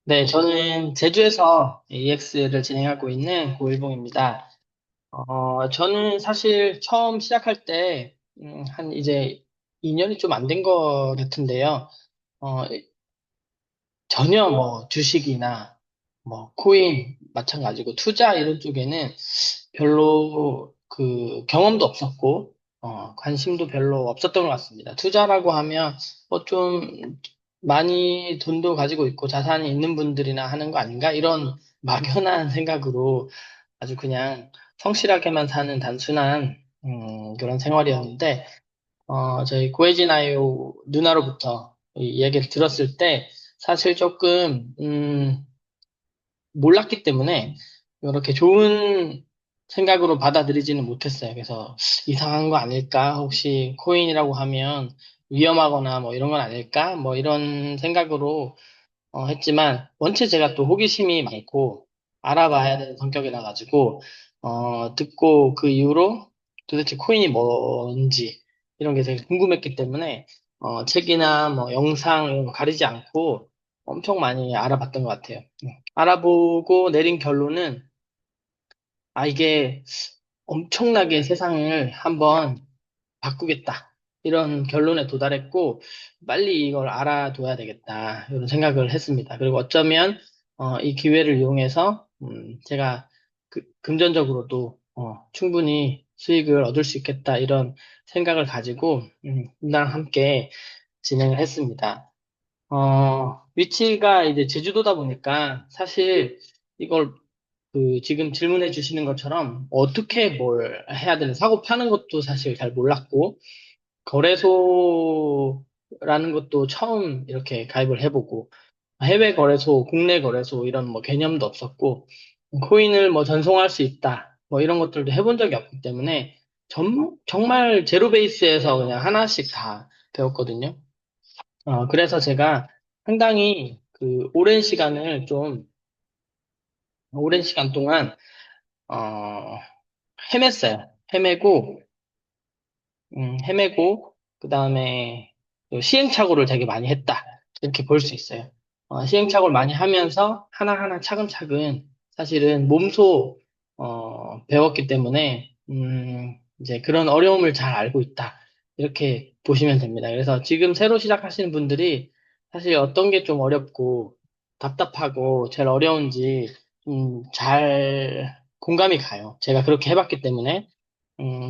네, 저는 제주에서 EX를 진행하고 있는 고일봉입니다. 저는 사실 처음 시작할 때, 한 이제 2년이 좀 안 된 것 같은데요. 어, 전혀 뭐 주식이나 뭐 코인 마찬가지고 투자 이런 쪽에는 별로 그 경험도 없었고, 관심도 별로 없었던 것 같습니다. 투자라고 하면 뭐 좀 많이 돈도 가지고 있고 자산이 있는 분들이나 하는 거 아닌가? 이런 막연한 생각으로 아주 그냥 성실하게만 사는 단순한 그런 생활이었는데, 저희 고혜진 아이오 누나로부터 이 얘기를 들었을 때 사실 조금 몰랐기 때문에 이렇게 좋은 생각으로 받아들이지는 못했어요. 그래서 이상한 거 아닐까? 혹시 코인이라고 하면 위험하거나 뭐 이런 건 아닐까? 뭐 이런 생각으로 했지만 원체 제가 또 호기심이 많고 알아봐야 되는 성격이라 가지고 듣고 그 이후로 도대체 코인이 뭔지 이런 게 되게 궁금했기 때문에 책이나 뭐 영상 이런 거 가리지 않고 엄청 많이 알아봤던 것 같아요. 알아보고 내린 결론은 이게 엄청나게 세상을 한번 바꾸겠다. 이런 결론에 도달했고, 빨리 이걸 알아둬야 되겠다. 이런 생각을 했습니다. 그리고 어쩌면, 이 기회를 이용해서, 제가 금전적으로도, 충분히 수익을 얻을 수 있겠다. 이런 생각을 가지고, 누나랑 함께 진행을 했습니다. 위치가 이제 제주도다 보니까, 사실 이걸 지금 질문해 주시는 것처럼 어떻게 뭘 해야 되는 사고 파는 것도 사실 잘 몰랐고, 거래소라는 것도 처음 이렇게 가입을 해보고, 해외 거래소, 국내 거래소 이런 뭐 개념도 없었고, 코인을 뭐 전송할 수 있다, 뭐 이런 것들도 해본 적이 없기 때문에, 정말 제로 베이스에서 그냥 하나씩 다 배웠거든요. 그래서 제가 상당히 오랜 시간 동안, 어, 헤맸어요. 헤매고, 그 다음에 시행착오를 되게 많이 했다. 이렇게 볼 수 있어요. 시행착오를 많이 하면서 하나하나 차근차근 사실은 배웠기 때문에, 이제 그런 어려움을 잘 알고 있다. 이렇게 보시면 됩니다. 그래서 지금 새로 시작하시는 분들이 사실 어떤 게 좀 어렵고 답답하고 제일 어려운지 잘 공감이 가요. 제가 그렇게 해봤기 때문에.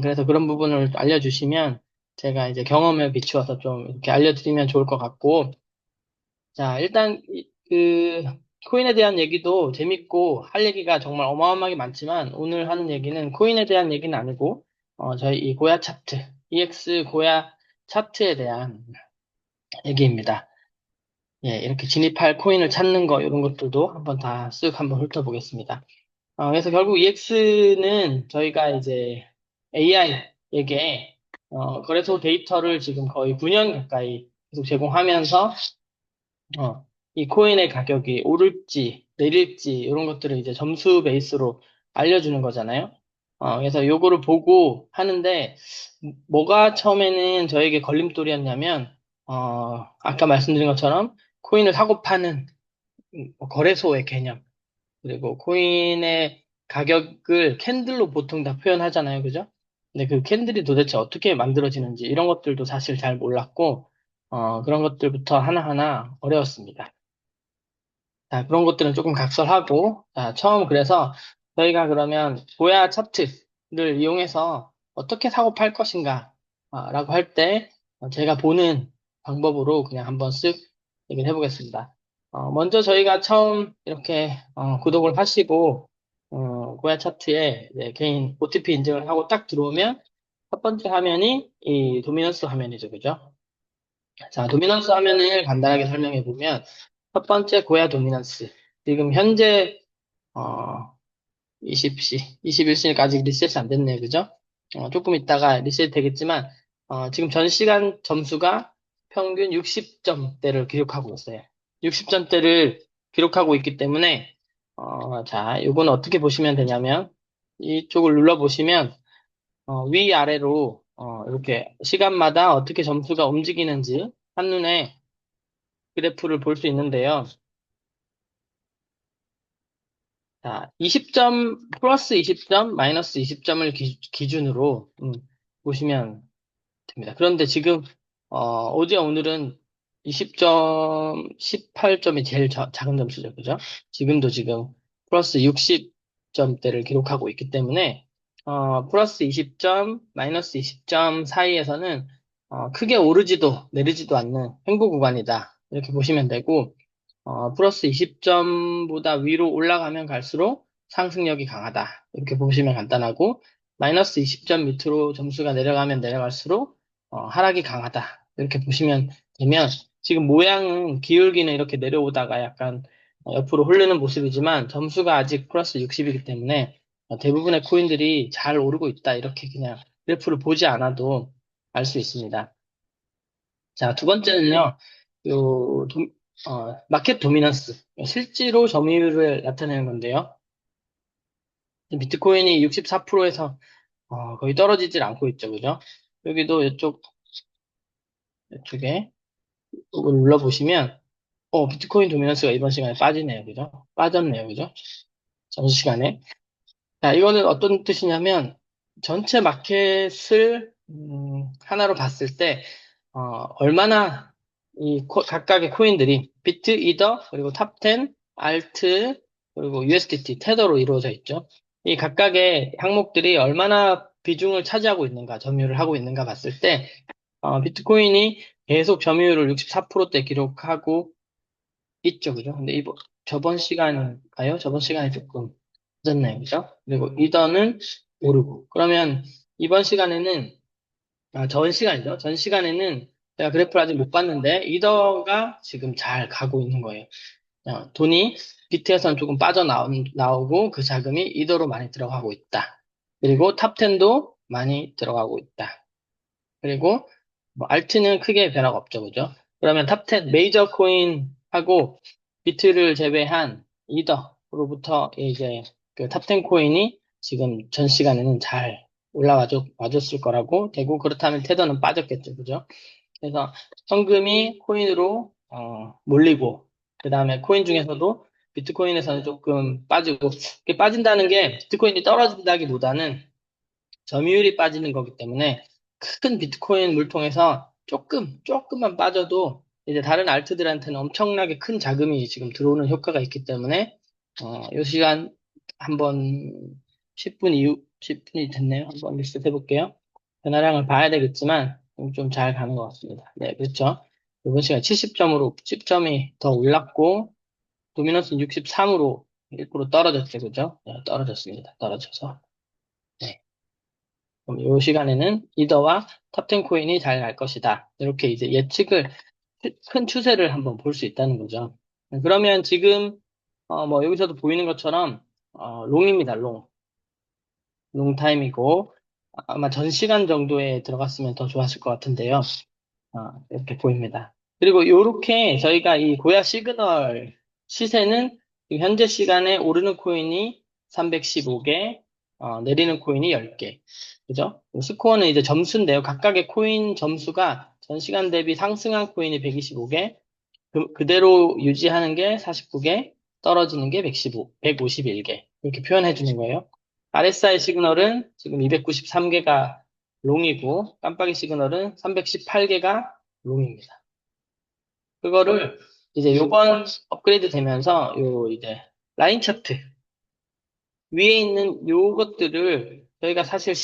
그래서 그런 부분을 알려주시면 제가 이제 경험에 비추어서 좀 이렇게 알려드리면 좋을 것 같고, 자, 일단 코인에 대한 얘기도 재밌고 할 얘기가 정말 어마어마하게 많지만 오늘 하는 얘기는 코인에 대한 얘기는 아니고, 저희 이 고야 차트, EX 고야 차트에 대한 얘기입니다. 예, 이렇게 진입할 코인을 찾는 거, 이런 것들도 한번 다 쓱 한번 훑어보겠습니다. 그래서 결국 EX는 저희가 이제 AI에게 거래소 데이터를 지금 거의 9년 가까이 계속 제공하면서 이 코인의 가격이 오를지 내릴지 이런 것들을 이제 점수 베이스로 알려주는 거잖아요. 그래서 요거를 보고 하는데 뭐가 처음에는 저에게 걸림돌이었냐면 아까 말씀드린 것처럼 코인을 사고 파는 뭐 거래소의 개념 그리고 코인의 가격을 캔들로 보통 다 표현하잖아요. 그죠? 근데 그 캔들이 도대체 어떻게 만들어지는지 이런 것들도 사실 잘 몰랐고, 그런 것들부터 하나하나 어려웠습니다. 자, 그런 것들은 조금 각설하고, 자, 처음 그래서 저희가 그러면 고야 차트를 이용해서 어떻게 사고 팔 것인가, 라고 할 때, 제가 보는 방법으로 그냥 한번 쓱 얘기를 해보겠습니다. 먼저 저희가 처음 이렇게 구독을 하시고, 고야 차트에 이제 개인 OTP 인증을 하고 딱 들어오면 첫 번째 화면이 이 도미넌스 화면이죠. 그죠? 자, 도미넌스 화면을 간단하게 설명해 보면 첫 번째 고야 도미넌스. 지금 현재 어 20시, 21시까지 리셋이 안 됐네요. 그죠? 조금 있다가 리셋 되겠지만 지금 전 시간 점수가 평균 60점대를 기록하고 있어요. 60점대를 기록하고 있기 때문에 자, 요거는 어떻게 보시면 되냐면 이쪽을 눌러 보시면 위아래로 이렇게 시간마다 어떻게 점수가 움직이는지 한눈에 그래프를 볼 수 있는데요. 자, 20점, 플러스 20점, 마이너스 20점을 기준으로, 보시면 됩니다. 그런데 지금, 어제 오늘은 20점, 18점이 제일 작은 점수죠. 그죠? 지금 플러스 60점대를 기록하고 있기 때문에, 플러스 20점, 마이너스 20점 사이에서는, 크게 오르지도 내리지도 않는 횡보 구간이다. 이렇게 보시면 되고, 플러스 20점보다 위로 올라가면 갈수록 상승력이 강하다. 이렇게 보시면 간단하고, 마이너스 20점 밑으로 점수가 내려가면 내려갈수록 하락이 강하다. 이렇게 보시면 되면, 지금 모양은 기울기는 이렇게 내려오다가 약간 옆으로 흐르는 모습이지만, 점수가 아직 플러스 60이기 때문에 대부분의 코인들이 잘 오르고 있다. 이렇게 그냥 그래프를 보지 않아도 알 수 있습니다. 자, 두 번째는요, 요, 마켓 도미넌스. 실제로 점유율을 나타내는 건데요. 비트코인이 64%에서 거의 떨어지질 않고 있죠. 그죠? 여기도 이쪽에 이걸 눌러보시면, 비트코인 도미넌스가 이번 시간에 빠지네요. 그죠? 빠졌네요. 그죠? 전시시간에. 자, 이거는 어떤 뜻이냐면, 전체 마켓을, 하나로 봤을 때, 얼마나 각각의 코인들이, 비트, 이더, 그리고 탑10, 알트, 그리고 USDT, 테더로 이루어져 있죠. 이 각각의 항목들이 얼마나 비중을 차지하고 있는가, 점유율을 하고 있는가 봤을 때, 비트코인이 계속 점유율을 64%대 기록하고 있죠. 그죠? 근데 저번 시간인가요? 저번 시간에 조금 늦었네요. 그죠? 그리고 이더는 오르고. 그러면 이번 시간에는, 전 시간이죠. 전 시간에는 제가 그래프를 아직 못 봤는데, 이더가 지금 잘 가고 있는 거예요. 돈이 비트에서는 조금 빠져나오고 그 자금이 이더로 많이 들어가고 있다. 그리고 탑10도 많이 들어가고 있다. 그리고 뭐 알트는 크게 변화가 없죠, 그죠? 그러면 탑10 메이저 코인하고 비트를 제외한 이더로부터 이제 그 탑10 코인이 지금 전 시간에는 잘 와줬을 거라고 되고 그렇다면 테더는 빠졌겠죠, 그죠? 그래서 현금이 코인으로 몰리고 그 다음에 코인 중에서도 비트코인에서는 조금 빠지고 이게 빠진다는 게 비트코인이 떨어진다기보다는 점유율이 빠지는 거기 때문에 큰 비트코인 물통에서 조금만 빠져도 이제 다른 알트들한테는 엄청나게 큰 자금이 지금 들어오는 효과가 있기 때문에, 이 시간 한번 10분 이후, 10분이 됐네요. 한번 리셋 해볼게요. 변화량을 봐야 되겠지만, 좀 잘 가는 것 같습니다. 네, 그렇죠. 이번 시간 70점으로 10점이 더 올랐고, 도미넌스는 63으로 1% 떨어졌죠, 그죠? 네, 떨어졌습니다. 떨어져서. 네. 그럼 이 시간에는 이더와 탑10 코인이 잘 갈 것이다. 이렇게 이제 큰 추세를 한번 볼 수 있다는 거죠. 그러면 지금, 뭐 여기서도 보이는 것처럼, 롱입니다, 롱타임이고, 아마 전 시간 정도에 들어갔으면 더 좋았을 것 같은데요. 이렇게 보입니다. 그리고 이렇게 저희가 이 고야 시그널 시세는 지금 현재 시간에 오르는 코인이 315개, 내리는 코인이 10개. 그죠? 스코어는 이제 점수인데요. 각각의 코인 점수가 전 시간 대비 상승한 코인이 125개, 그대로 유지하는 게 49개, 떨어지는 게 151개. 이렇게 표현해 주는 거예요. RSI 시그널은 지금 293개가 롱이고, 깜빡이 시그널은 318개가 롱입니다. 그거를 이제 요번 업그레이드 되면서 이제 라인 차트 위에 있는 요것들을 저희가 사실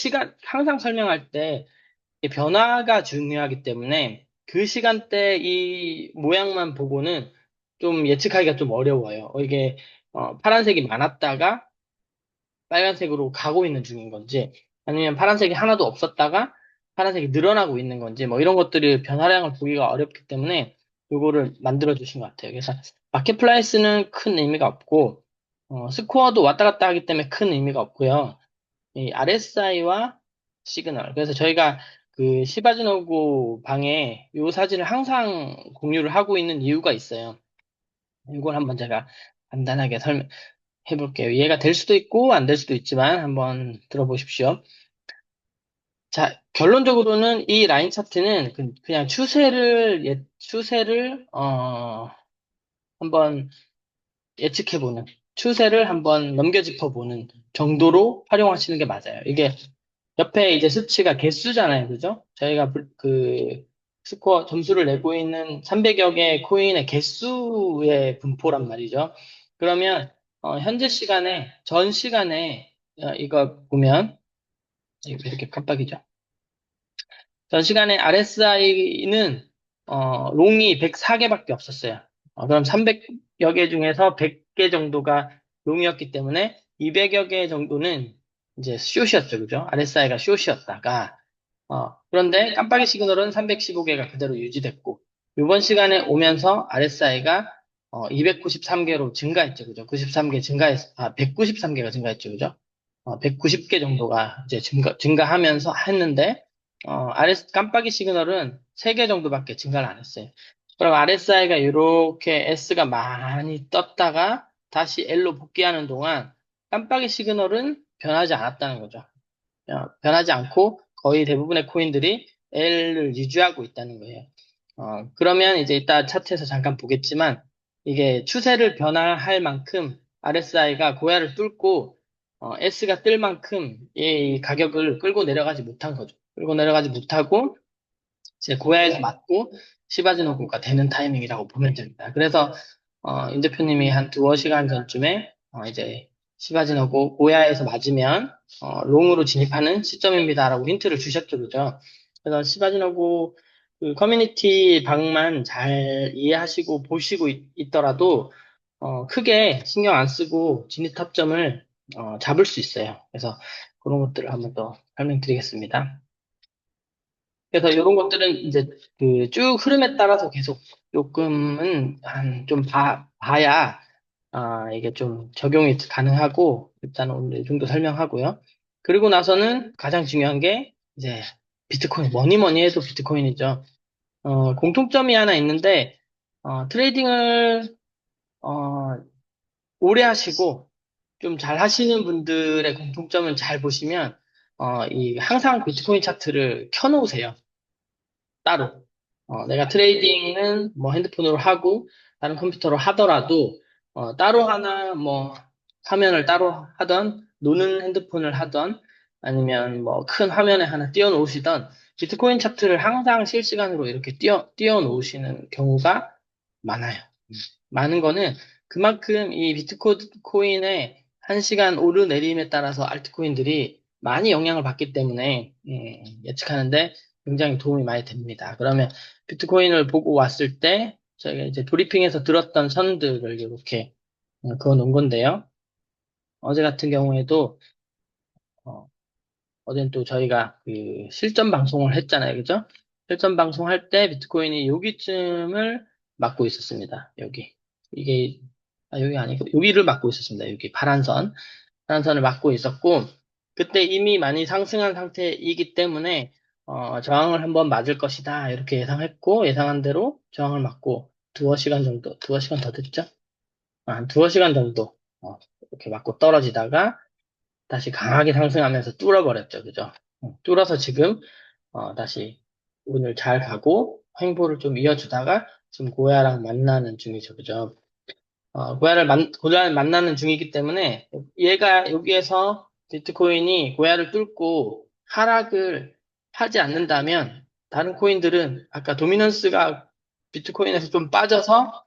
항상 설명할 때 이 변화가 중요하기 때문에 그 시간대 이 모양만 보고는 좀 예측하기가 좀 어려워요. 이게 파란색이 많았다가 빨간색으로 가고 있는 중인 건지 아니면 파란색이 하나도 없었다가 파란색이 늘어나고 있는 건지 뭐 이런 것들을 변화량을 보기가 어렵기 때문에 요거를 만들어 주신 것 같아요. 그래서 마켓 플라이스는 큰 의미가 없고 스코어도 왔다 갔다 하기 때문에 큰 의미가 없고요. 이 RSI와 시그널. 그래서 저희가 그 시바지노고 방에 이 사진을 항상 공유를 하고 있는 이유가 있어요. 이걸 한번 제가 간단하게 설명해 볼게요. 이해가 될 수도 있고 안 될 수도 있지만 한번 들어보십시오. 자, 결론적으로는 이 라인 차트는 그냥 추세를 한번 예측해보는. 추세를 한번 넘겨짚어 보는 정도로 활용하시는 게 맞아요. 이게 옆에 이제 수치가 개수잖아요. 그죠? 저희가 그 스코어 점수를 내고 있는 300여 개의 코인의 개수의 분포란 말이죠. 그러면 현재 시간에 전 시간에 이거 보면 이거 왜 이렇게 깜빡이죠? 전 시간에 RSI는 롱이 104개밖에 없었어요. 그럼 300여 개 중에서 100개 정도가 롱이었기 때문에 200여 개 정도는 이제 숏이었죠, 그죠? RSI가 숏이었다가 그런데 깜빡이 시그널은 315개가 그대로 유지됐고 이번 시간에 오면서 RSI가 293개로 증가했죠, 그죠? 93개 증가했, 193개가 증가했죠, 그죠? 190개 정도가 이제 증가하면서 했는데, 깜빡이 시그널은 3개 정도밖에 증가를 안 했어요. 그럼 RSI가 이렇게 S가 많이 떴다가 다시 L로 복귀하는 동안 깜빡이 시그널은 변하지 않았다는 거죠. 변하지 않고 거의 대부분의 코인들이 L을 유지하고 있다는 거예요. 그러면 이제 이따 차트에서 잠깐 보겠지만 이게 추세를 변화할 만큼 RSI가 고야를 뚫고 S가 뜰 만큼 이 가격을 끌고 내려가지 못한 거죠. 끌고 내려가지 못하고 이제 고야에서 맞고 시바지노구가 되는 타이밍이라고 보면 됩니다. 그래서 임 대표님이 한 두어 시간 전쯤에 이제 시바지노구 고야에서 맞으면 롱으로 진입하는 시점입니다라고 힌트를 주셨죠, 그죠? 그래서 시바지노구 그 커뮤니티 방만 잘 이해하시고 보시고 있더라도 크게 신경 안 쓰고 진입 타점을 잡을 수 있어요. 그래서 그런 것들을 한번 더 설명드리겠습니다. 그래서 이런 것들은 이제 그 쭉 흐름에 따라서 계속 조금은 한 좀 봐야 이게 좀 적용이 가능하고 일단 오늘 이 정도 설명하고요. 그리고 나서는 가장 중요한 게 이제 비트코인 뭐니 뭐니 해도 비트코인이죠. 공통점이 하나 있는데 트레이딩을 어, 오래 하시고 좀 잘 하시는 분들의 공통점을 잘 보시면 이 항상 비트코인 차트를 켜놓으세요. 따로. 내가 트레이딩은 뭐 핸드폰으로 하고 다른 컴퓨터로 하더라도 따로 하나 뭐 화면을 따로 하던 노는 핸드폰을 하던 아니면 뭐 큰 화면에 하나 띄워 놓으시던 비트코인 차트를 항상 실시간으로 이렇게 띄워 놓으시는 경우가 많아요. 많은 거는 그만큼 이 비트코인의 1시간 오르내림에 따라서 알트코인들이 많이 영향을 받기 때문에 예측하는데 굉장히 도움이 많이 됩니다. 그러면 비트코인을 보고 왔을 때 저희가 이제 브리핑에서 들었던 선들을 이렇게 그어 놓은 건데요. 어제 같은 경우에도 어, 어제는 또 저희가 그 실전 방송을 했잖아요. 그죠? 실전 방송할 때 비트코인이 여기쯤을 막고 있었습니다. 여기. 이게, 여기 아니고, 여기를 막고 있었습니다. 여기 파란 선. 파란 선을 막고 있었고, 그때 이미 많이 상승한 상태이기 때문에, 저항을 한번 맞을 것이다. 이렇게 예상했고, 예상한 대로 저항을 맞고, 두어 시간 정도, 두어 시간 더 됐죠? 한 두어 시간 정도, 이렇게 맞고 떨어지다가, 다시 강하게 상승하면서 뚫어버렸죠. 그죠? 뚫어서 지금 다시 운을 잘 가고 횡보를 좀 이어주다가 지금 고야랑 만나는 중이죠. 그죠? 고야를 만나는 중이기 때문에 얘가 여기에서 비트코인이 고야를 뚫고 하락을 하지 않는다면 다른 코인들은 아까 도미넌스가 비트코인에서 좀 빠져서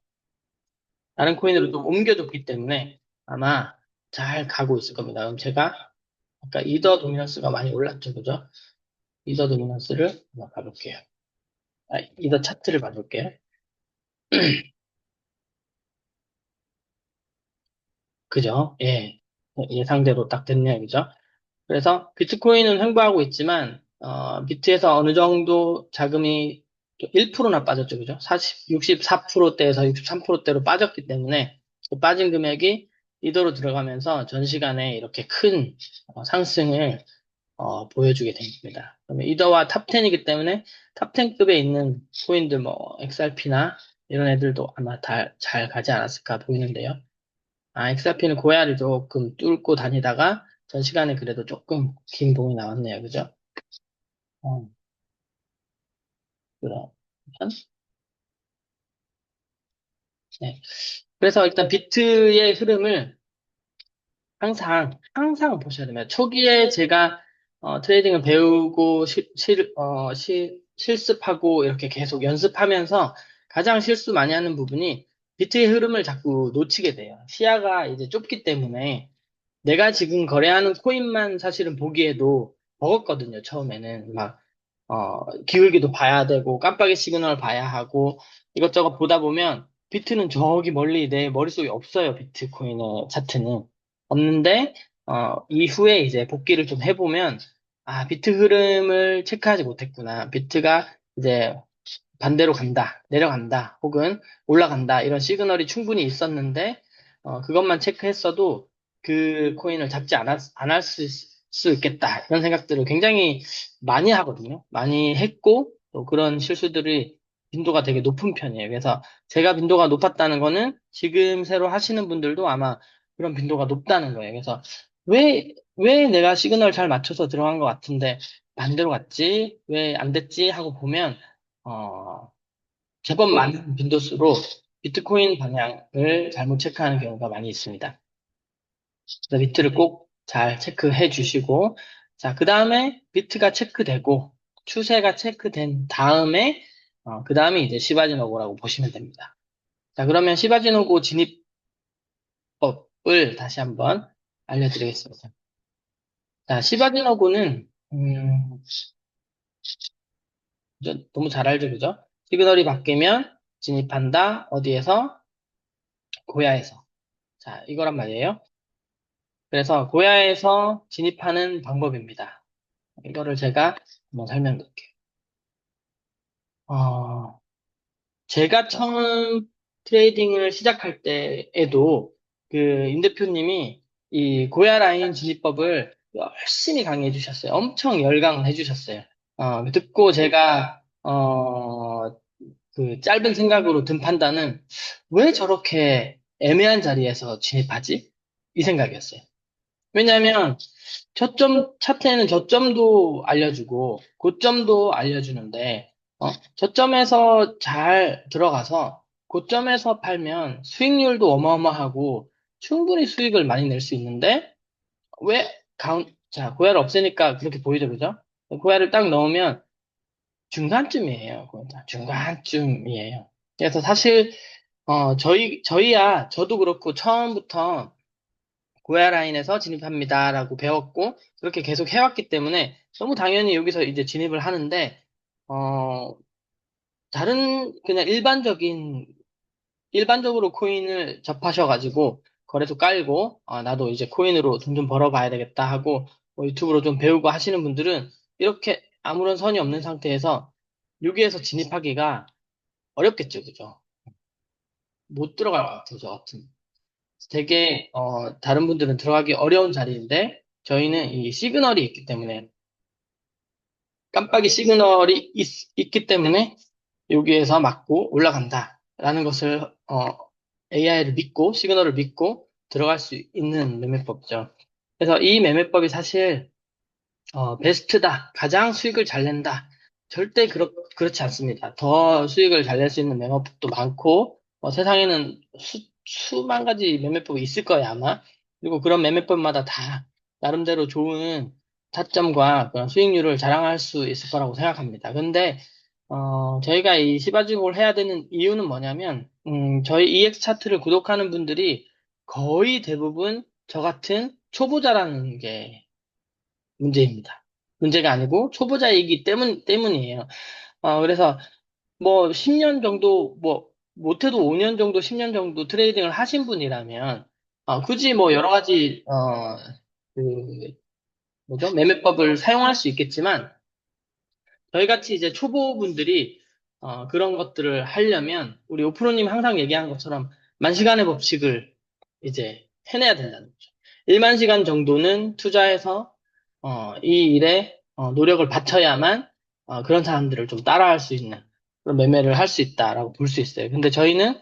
다른 코인으로 좀 옮겨줬기 때문에 아마 잘 가고 있을 겁니다. 그럼 제가 아까 이더 도미넌스가 많이 올랐죠, 그죠? 이더 도미넌스를 한번 가볼게요. 이더 차트를 봐볼게요. 그죠? 예. 예상대로 딱 됐네요, 그죠? 그래서 비트코인은 횡보하고 있지만, 비트에서 어느 정도 자금이 1%나 빠졌죠, 그죠? 64%대에서 63%대로 빠졌기 때문에 그 빠진 금액이 이더로 들어가면서 전 시간에 이렇게 큰 상승을 보여주게 됩니다. 그러면 이더와 탑10이기 때문에 탑10급에 있는 코인들 뭐 XRP나 이런 애들도 아마 다 잘 가지 않았을까 보이는데요. XRP는 고야를 조금 뚫고 다니다가 전 시간에 그래도 조금 긴 봉이 나왔네요. 그죠? 어, 그럼. 네. 그래서 일단 비트의 흐름을 항상 보셔야 됩니다. 초기에 제가 트레이딩을 배우고 실습하고 이렇게 계속 연습하면서 가장 실수 많이 하는 부분이 비트의 흐름을 자꾸 놓치게 돼요. 시야가 이제 좁기 때문에 내가 지금 거래하는 코인만 사실은 보기에도 버겁거든요, 처음에는. 기울기도 봐야 되고, 깜빡이 시그널 봐야 하고, 이것저것 보다 보면, 비트는 저기 멀리 내 머릿속에 없어요, 비트코인의 차트는. 없는데, 이후에 이제 복귀를 좀 해보면, 아, 비트 흐름을 체크하지 못했구나. 비트가 이제 반대로 간다, 내려간다, 혹은 올라간다, 이런 시그널이 충분히 있었는데, 그것만 체크했어도 그 코인을 잡지 않을 수 있겠다, 이런 생각들을 굉장히 많이 하거든요. 많이 했고, 또 그런 실수들이 빈도가 되게 높은 편이에요. 그래서 제가 빈도가 높았다는 거는 지금 새로 하시는 분들도 아마 그런 빈도가 높다는 거예요. 그래서 왜 내가 시그널 잘 맞춰서 들어간 것 같은데 반대로 갔지? 왜 안 됐지? 하고 보면, 어, 제법 많은 빈도수로 비트코인 방향을 잘못 체크하는 경우가 많이 있습니다. 그래서 비트를 꼭 잘 체크해 주시고, 자, 그 다음에 비트가 체크되고, 추세가 체크된 다음에, 그 다음에 이제 시바지노고라고 보시면 됩니다. 자, 그러면 시바지노고 진입법을 다시 한번 알려드리겠습니다. 자, 시바지노고는, 너무 잘 알죠, 그죠? 시그널이 바뀌면 진입한다, 어디에서? 고야에서. 자, 이거란 말이에요. 그래서 고야에서 진입하는 방법입니다. 이거를 제가 한번 설명드릴게요. 어, 제가 처음 트레이딩을 시작할 때에도 임 대표님이 이 고야 라인 진입법을 열심히 강의해 주셨어요. 엄청 열강을 해 주셨어요. 듣고 제가, 그 짧은 생각으로 든 판단은 왜 저렇게 애매한 자리에서 진입하지? 이 생각이었어요. 왜냐하면 차트에는 저점도 알려주고 고점도 알려주는데 저점에서 잘 들어가서 고점에서 팔면 수익률도 어마어마하고 충분히 수익을 많이 낼 수 있는데 왜 자, 고야를 없애니까 그렇게 보이죠, 그죠? 고야를 딱 넣으면 중간쯤이에요. 중간쯤이에요. 그래서 사실 저도 그렇고 처음부터 고야 라인에서 진입합니다라고 배웠고 그렇게 계속 해왔기 때문에 너무 당연히 여기서 이제 진입을 하는데 어 다른 그냥 일반적으로 코인을 접하셔가지고 거래소 깔고 나도 이제 코인으로 돈 좀 벌어봐야 되겠다 하고 뭐 유튜브로 좀 배우고 하시는 분들은 이렇게 아무런 선이 없는 상태에서 여기에서 진입하기가 어렵겠죠, 그죠? 못 들어갈 것 같아요, 저 같은. 되게 다른 분들은 들어가기 어려운 자리인데 저희는 이 시그널이 있기 때문에 깜빡이 시그널이 있기 때문에 여기에서 맞고 올라간다라는 것을 AI를 믿고 시그널을 믿고 들어갈 수 있는 매매법이죠. 그래서 이 매매법이 사실 베스트다, 가장 수익을 잘 낸다. 절대 그렇지 않습니다. 더 수익을 잘 낼 수 있는 매매법도 많고, 세상에는 수만 가지 매매법이 있을 거예요, 아마. 그리고 그런 매매법마다 다 나름대로 좋은 타점과 그런 수익률을 자랑할 수 있을 거라고 생각합니다. 근데, 저희가 이 시바지국을 해야 되는 이유는 뭐냐면, 저희 EX 차트를 구독하는 분들이 거의 대부분 저 같은 초보자라는 게 문제입니다. 문제가 아니고 초보자이기 때문이에요. 그래서 뭐 10년 정도, 뭐 못해도 5년 정도, 10년 정도 트레이딩을 하신 분이라면 굳이 뭐 여러 가지 그 뭐죠? 매매법을 사용할 수 있겠지만 저희같이 이제 초보분들이 그런 것들을 하려면 우리 오프로님 항상 얘기하는 것처럼 만시간의 법칙을 이제 해내야 된다는 거죠. 1만 시간 정도는 투자해서 이 일에 노력을 바쳐야만 그런 사람들을 좀 따라할 수 있는 그런 매매를 할 수 있다라고 볼 수 있어요. 근데 저희는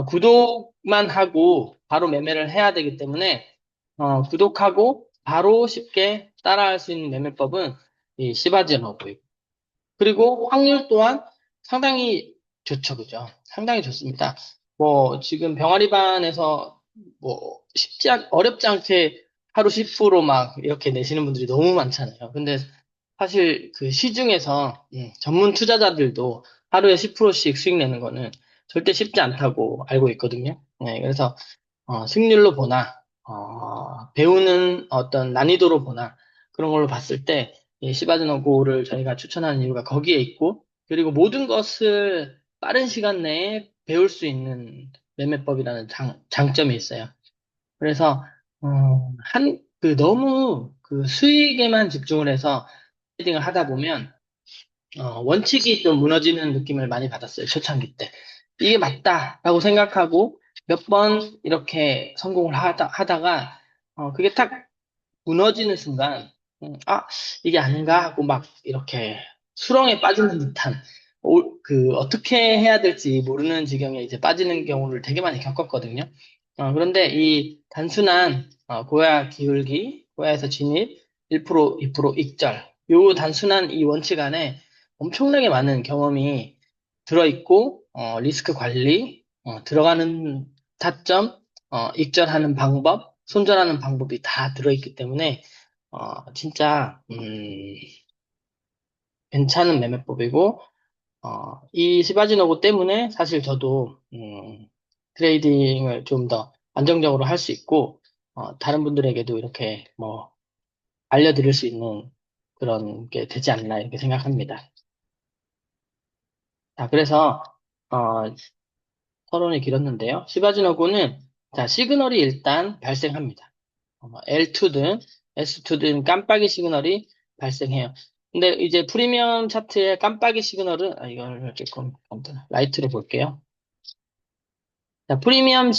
구독만 하고 바로 매매를 해야 되기 때문에 구독하고 바로 쉽게 따라할 수 있는 매매법은 이 시바지노고요. 그리고 확률 또한 상당히 좋죠, 그죠? 상당히 좋습니다. 뭐, 지금 병아리반에서 어렵지 않게 하루 10% 막 이렇게 내시는 분들이 너무 많잖아요. 근데 사실 그 시중에서 전문 투자자들도 하루에 10%씩 수익 내는 거는 절대 쉽지 않다고 알고 있거든요. 네, 그래서 승률로 보나 배우는 어떤 난이도로 보나 그런 걸로 봤을 때 이 시바즈노고를 저희가 추천하는 이유가 거기에 있고 그리고 모든 것을 빠른 시간 내에 배울 수 있는 매매법이라는 장점이 있어요. 그래서 너무 그 수익에만 집중을 해서 트레이딩을 하다 보면 원칙이 좀 무너지는 느낌을 많이 받았어요. 초창기 때. 이게 맞다라고 생각하고 몇 번 이렇게 성공을 하다가 그게 딱 무너지는 순간 이게 아닌가 하고 막 이렇게 수렁에 빠지는 듯한 어떻게 해야 될지 모르는 지경에 이제 빠지는 경우를 되게 많이 겪었거든요. 그런데 이 단순한 고야 기울기, 고야에서 진입, 1%, 2% 익절 요 단순한 이 원칙 안에 엄청나게 많은 경험이 들어있고 리스크 관리, 들어가는 타점, 익절하는 방법, 손절하는 방법이 다 들어있기 때문에 진짜 괜찮은 매매법이고 이 시바지노고 때문에 사실 저도 트레이딩을 좀 더 안정적으로 할 수 있고 다른 분들에게도 이렇게 뭐 알려드릴 수 있는 그런 게 되지 않나 이렇게 생각합니다. 자, 그래서 어, 토론이 길었는데요. 시바지노고는 자, 시그널이 일단 발생합니다. L2든 S2든 깜빡이 시그널이 발생해요. 근데 이제 프리미엄 차트의 깜빡이 시그널은, 이걸 조금 아무튼 라이트로 볼게요. 자, 프리미엄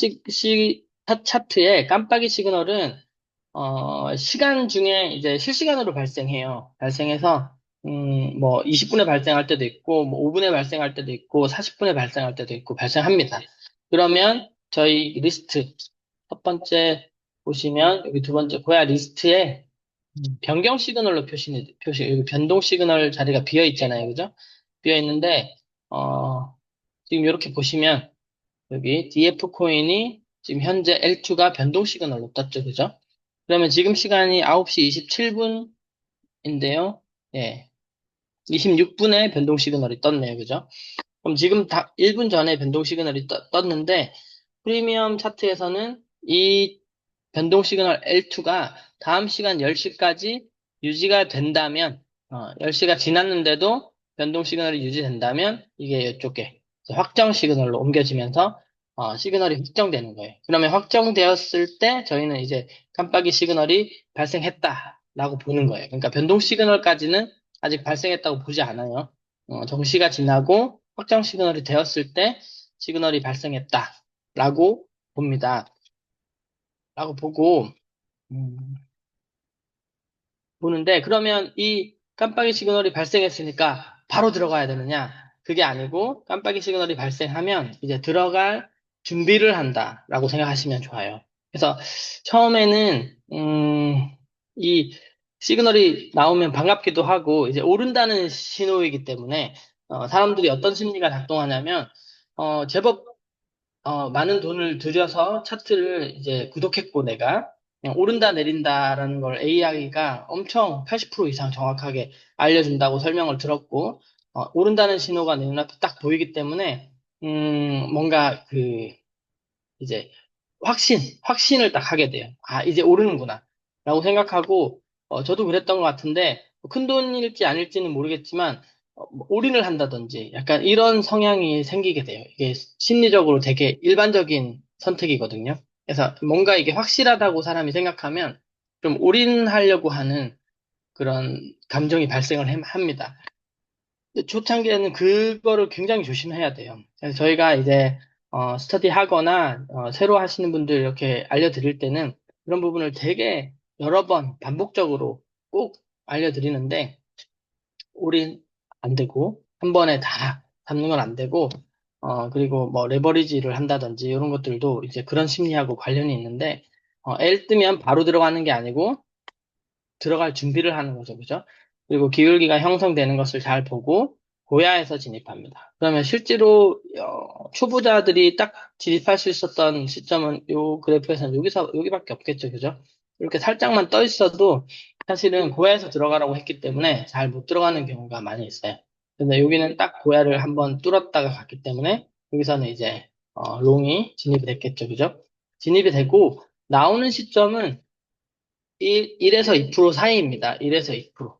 차트의 깜빡이 시그널은, 시간 중에 이제 실시간으로 발생해요. 발생해서, 뭐, 20분에 발생할 때도 있고, 뭐, 5분에 발생할 때도 있고, 40분에 발생할 때도 있고, 발생합니다. 그러면 저희 리스트, 첫 번째 보시면, 여기 두 번째, 고야 리스트에 변경 시그널로 여기 변동 시그널 자리가 비어 있잖아요. 그죠? 비어 있는데, 지금 이렇게 보시면, 여기 DF 코인이 지금 현재 L2가 변동 시그널로 떴죠. 그죠? 그러면 지금 시간이 9시 27분인데요. 예. 26분에 변동 시그널이 떴네요. 그죠? 그럼 지금 1분 전에 변동 시그널이 떴는데, 프리미엄 차트에서는 이 변동 시그널 L2가 다음 시간 10시까지 유지가 된다면, 10시가 지났는데도 변동 시그널이 유지된다면, 이게 이쪽에 확정 시그널로 옮겨지면서, 시그널이 확정되는 거예요. 그러면 확정되었을 때, 저희는 이제 깜빡이 시그널이 발생했다라고 보는 거예요. 그러니까 변동 시그널까지는 아직 발생했다고 보지 않아요. 정시가 지나고 확정 시그널이 되었을 때, 시그널이 발생했다라고 봅니다. 라고 음, 보는데, 그러면 이 깜빡이 시그널이 발생했으니까 바로 들어가야 되느냐? 그게 아니고, 깜빡이 시그널이 발생하면 이제 들어갈 준비를 한다라고 생각하시면 좋아요. 그래서 처음에는, 이 시그널이 나오면 반갑기도 하고, 이제 오른다는 신호이기 때문에, 사람들이 어떤 심리가 작동하냐면, 제법 많은 돈을 들여서 차트를 이제 구독했고 내가 그냥 오른다 내린다라는 걸 AI가 엄청 80% 이상 정확하게 알려준다고 설명을 들었고 오른다는 신호가 내 눈앞에 딱 보이기 때문에 뭔가 이제 확신을 딱 하게 돼요. 아, 이제 오르는구나. 라고 생각하고, 저도 그랬던 것 같은데, 큰 돈일지 아닐지는 모르겠지만, 뭐 올인을 한다든지, 약간 이런 성향이 생기게 돼요. 이게 심리적으로 되게 일반적인 선택이거든요. 그래서 뭔가 이게 확실하다고 사람이 생각하면, 좀 올인하려고 하는 그런 감정이 발생을 합니다. 근데 초창기에는 그거를 굉장히 조심해야 돼요. 그래서 저희가 이제 스터디 하거나 새로 하시는 분들 이렇게 알려드릴 때는 그런 부분을 되게 여러 번 반복적으로 꼭 알려드리는데 올인 안 되고 한 번에 다 잡는 건 안 되고 그리고 뭐 레버리지를 한다든지 이런 것들도 이제 그런 심리하고 관련이 있는데 L 뜨면 바로 들어가는 게 아니고 들어갈 준비를 하는 거죠. 그죠? 그리고 기울기가 형성되는 것을 잘 보고 고야에서 진입합니다. 그러면 실제로 초보자들이 딱 진입할 수 있었던 시점은 요 그래프에서는 여기밖에 없겠죠. 그죠? 이렇게 살짝만 떠 있어도 사실은 고야에서 들어가라고 했기 때문에 잘 못 들어가는 경우가 많이 있어요. 근데 여기는 딱 고야를 한번 뚫었다가 갔기 때문에 여기서는 이제 롱이 진입이 됐겠죠. 그죠? 진입이 되고 나오는 시점은 1에서 2% 사이입니다. 1에서 2%.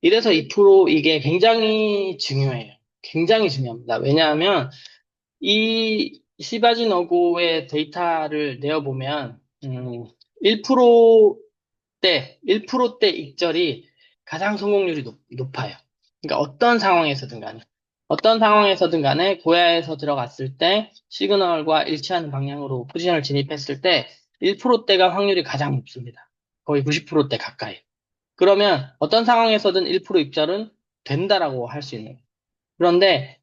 1에서 2% 이게 굉장히 중요해요. 굉장히 중요합니다. 왜냐하면 이 시바진 어고의 데이터를 내어보면 1%대 익절이 가장 성공률이 높아요. 그러니까 어떤 상황에서든 간에 고야에서 들어갔을 때 시그널과 일치하는 방향으로 포지션을 진입했을 때 1%대가 확률이 가장 높습니다. 거의 90%대 가까이. 그러면 어떤 상황에서든 1% 익절은 된다라고 할 수 있는 거예요. 그런데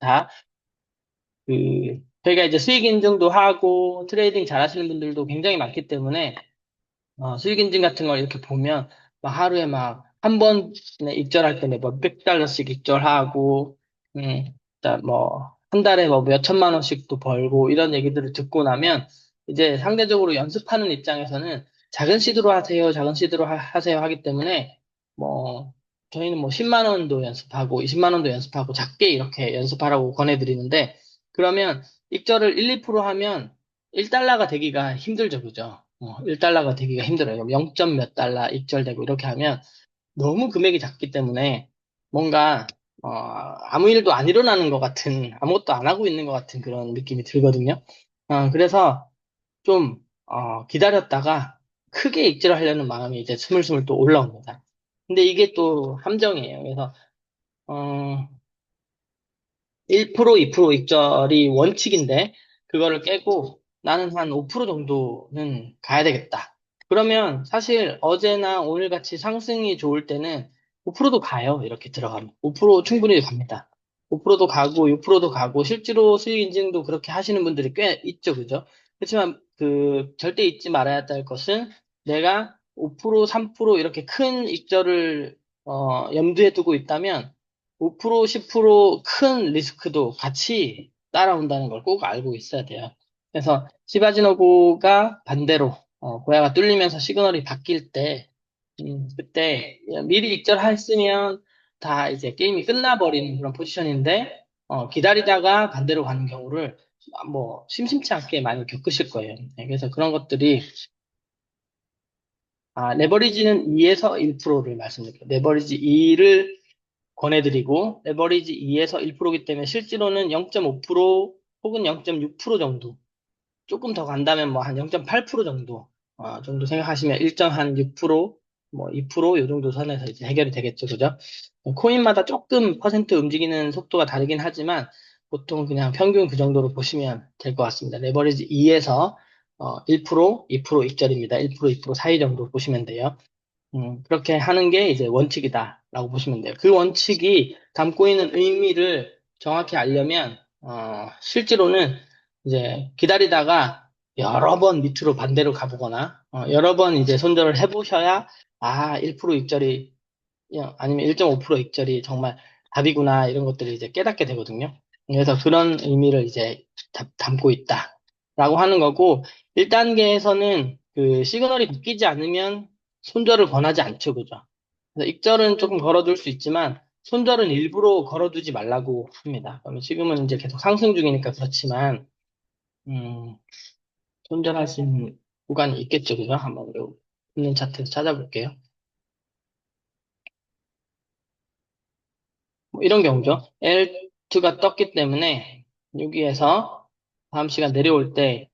자, 저희가 이제 수익 인증도 하고 트레이딩 잘하시는 분들도 굉장히 많기 때문에 수익 인증 같은 걸 이렇게 보면 막 하루에 막 한 번에 익절할 때 몇백 달러씩 익절하고 뭐 한 달에 뭐 몇 천만 원씩도 벌고 이런 얘기들을 듣고 나면 이제 상대적으로 연습하는 입장에서는 작은 시드로 하세요, 작은 시드로 하세요 하기 때문에 뭐 저희는 뭐 10만 원도 연습하고 20만 원도 연습하고 작게 이렇게 연습하라고 권해드리는데 그러면 익절을 1, 2% 하면 1달러가 되기가 힘들죠, 그죠? 1달러가 되기가 힘들어요. 0. 몇 달러 익절되고 이렇게 하면 너무 금액이 작기 때문에 뭔가 아무 일도 안 일어나는 것 같은, 아무것도 안 하고 있는 것 같은 그런 느낌이 들거든요. 그래서 좀 기다렸다가 크게 익절을 하려는 마음이 이제 스물스물 또 올라옵니다. 근데 이게 또 함정이에요. 그래서 어, 1%, 2% 익절이 원칙인데, 그거를 깨고 나는 한 5% 정도는 가야 되겠다. 그러면 사실 어제나 오늘 같이 상승이 좋을 때는 5%도 가요. 이렇게 들어가면. 5% 충분히 갑니다. 5%도 가고 6%도 가고 실제로 수익 인증도 그렇게 하시는 분들이 꽤 있죠. 그죠? 그렇지만 절대 잊지 말아야 할 것은 내가 5%, 3% 이렇게 큰 익절을 염두에 두고 있다면 5%, 10%큰 리스크도 같이 따라온다는 걸 꼭 알고 있어야 돼요. 그래서 시바지노부가 반대로 고야가 뚫리면서 시그널이 바뀔 때 그때 미리 익절했으면 다 이제 게임이 끝나버리는 그런 포지션인데 기다리다가 반대로 가는 경우를 뭐 심심치 않게 많이 겪으실 거예요. 네, 그래서 그런 것들이 레버리지는 2에서 1%를 말씀드릴게요. 레버리지 2를 권해드리고 레버리지 2에서 1%이기 때문에 실제로는 0.5% 혹은 0.6% 정도 조금 더 간다면 뭐 한 0.8% 정도 정도 생각하시면 1.6%, 뭐 2%요 정도 선에서 이제 해결이 되겠죠, 그죠? 코인마다 조금 퍼센트 움직이는 속도가 다르긴 하지만 보통 그냥 평균 그 정도로 보시면 될 것 같습니다. 레버리지 2에서 1%, 2% 익절입니다. 1%, 2% 사이 정도 보시면 돼요. 그렇게 하는 게 이제 원칙이다라고 보시면 돼요. 그 원칙이 담고 있는 의미를 정확히 알려면, 실제로는 이제 기다리다가 여러 번 밑으로 반대로 가보거나, 여러 번 이제 손절을 해보셔야, 1% 익절이, 아니면 1.5% 익절이 정말 답이구나, 이런 것들을 이제 깨닫게 되거든요. 그래서 그런 의미를 이제 담고 있다라고 하는 거고, 1단계에서는 그 시그널이 바뀌지 않으면 손절을 권하지 않죠, 그죠? 그래서 익절은 조금 걸어둘 수 있지만 손절은 일부러 걸어두지 말라고 합니다. 그러면 지금은 이제 계속 상승 중이니까 그렇지만 음, 손절할 수 있는 구간이 있겠죠, 그죠? 한번 요 있는 차트에서 찾아볼게요. 뭐 이런 경우죠. L2가 떴기 때문에 여기에서 다음 시간 내려올 때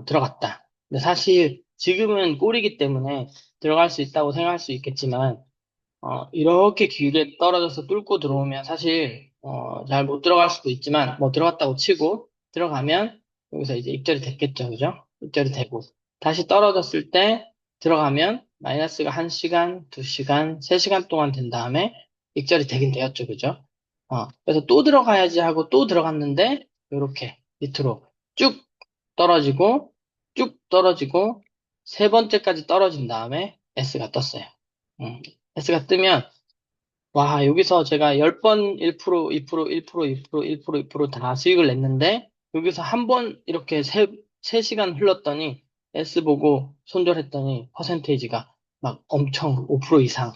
들어갔다. 근데 사실 지금은 꼴이기 때문에 들어갈 수 있다고 생각할 수 있겠지만 이렇게 길게 떨어져서 뚫고 들어오면 사실, 잘 못 들어갈 수도 있지만, 뭐 들어갔다고 치고, 들어가면, 여기서 이제 입절이 됐겠죠, 그죠? 입절이 되고, 다시 떨어졌을 때, 들어가면, 마이너스가 1시간, 2시간, 3시간 동안 된 다음에, 입절이 되긴 되었죠, 그죠? 그래서 또 들어가야지 하고 또 들어갔는데, 이렇게 밑으로 쭉 떨어지고, 쭉 떨어지고, 세 번째까지 떨어진 다음에, S가 떴어요. 음, S가 뜨면, 와, 여기서 제가 10번 1%, 2%, 1%, 2%, 1%, 2%다 수익을 냈는데, 여기서 한 번 이렇게 3시간 흘렀더니, S 보고 손절했더니 퍼센테이지가 막 엄청 5% 이상,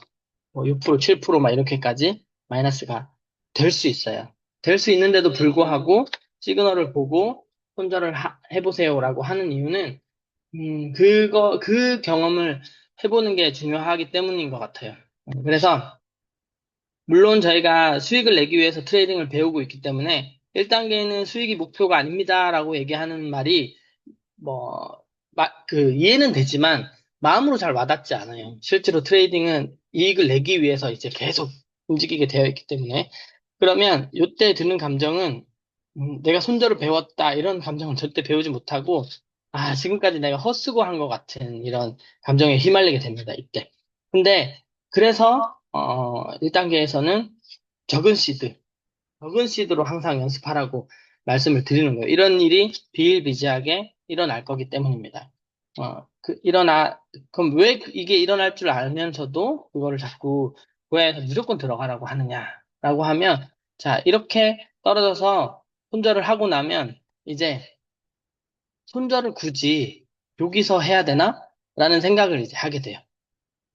뭐 6%, 7%막 이렇게까지 마이너스가 될 수 있어요. 될 수 있는데도 불구하고 시그널을 보고 손절을 해보세요라고 하는 이유는 그 경험을 해보는 게 중요하기 때문인 것 같아요. 그래서 물론 저희가 수익을 내기 위해서 트레이딩을 배우고 있기 때문에 1단계는 수익이 목표가 아닙니다라고 얘기하는 말이 뭐, 이해는 되지만 마음으로 잘 와닿지 않아요. 실제로 트레이딩은 이익을 내기 위해서 이제 계속 움직이게 되어 있기 때문에. 그러면 이때 드는 감정은 내가 손절을 배웠다 이런 감정은 절대 배우지 못하고 지금까지 내가 헛수고 한 것 같은 이런 감정에 휘말리게 됩니다. 이때. 근데 그래서 1단계에서는 적은 시드 적은 시드로 항상 연습하라고 말씀을 드리는 거예요. 이런 일이 비일비재하게 일어날 거기 때문입니다. 그럼 왜 이게 일어날 줄 알면서도 그거를 자꾸 고야에서 무조건 들어가라고 하느냐라고 하면, 자, 이렇게 떨어져서 손절을 하고 나면 이제 손절을 굳이 여기서 해야 되나? 라는 생각을 이제 하게 돼요.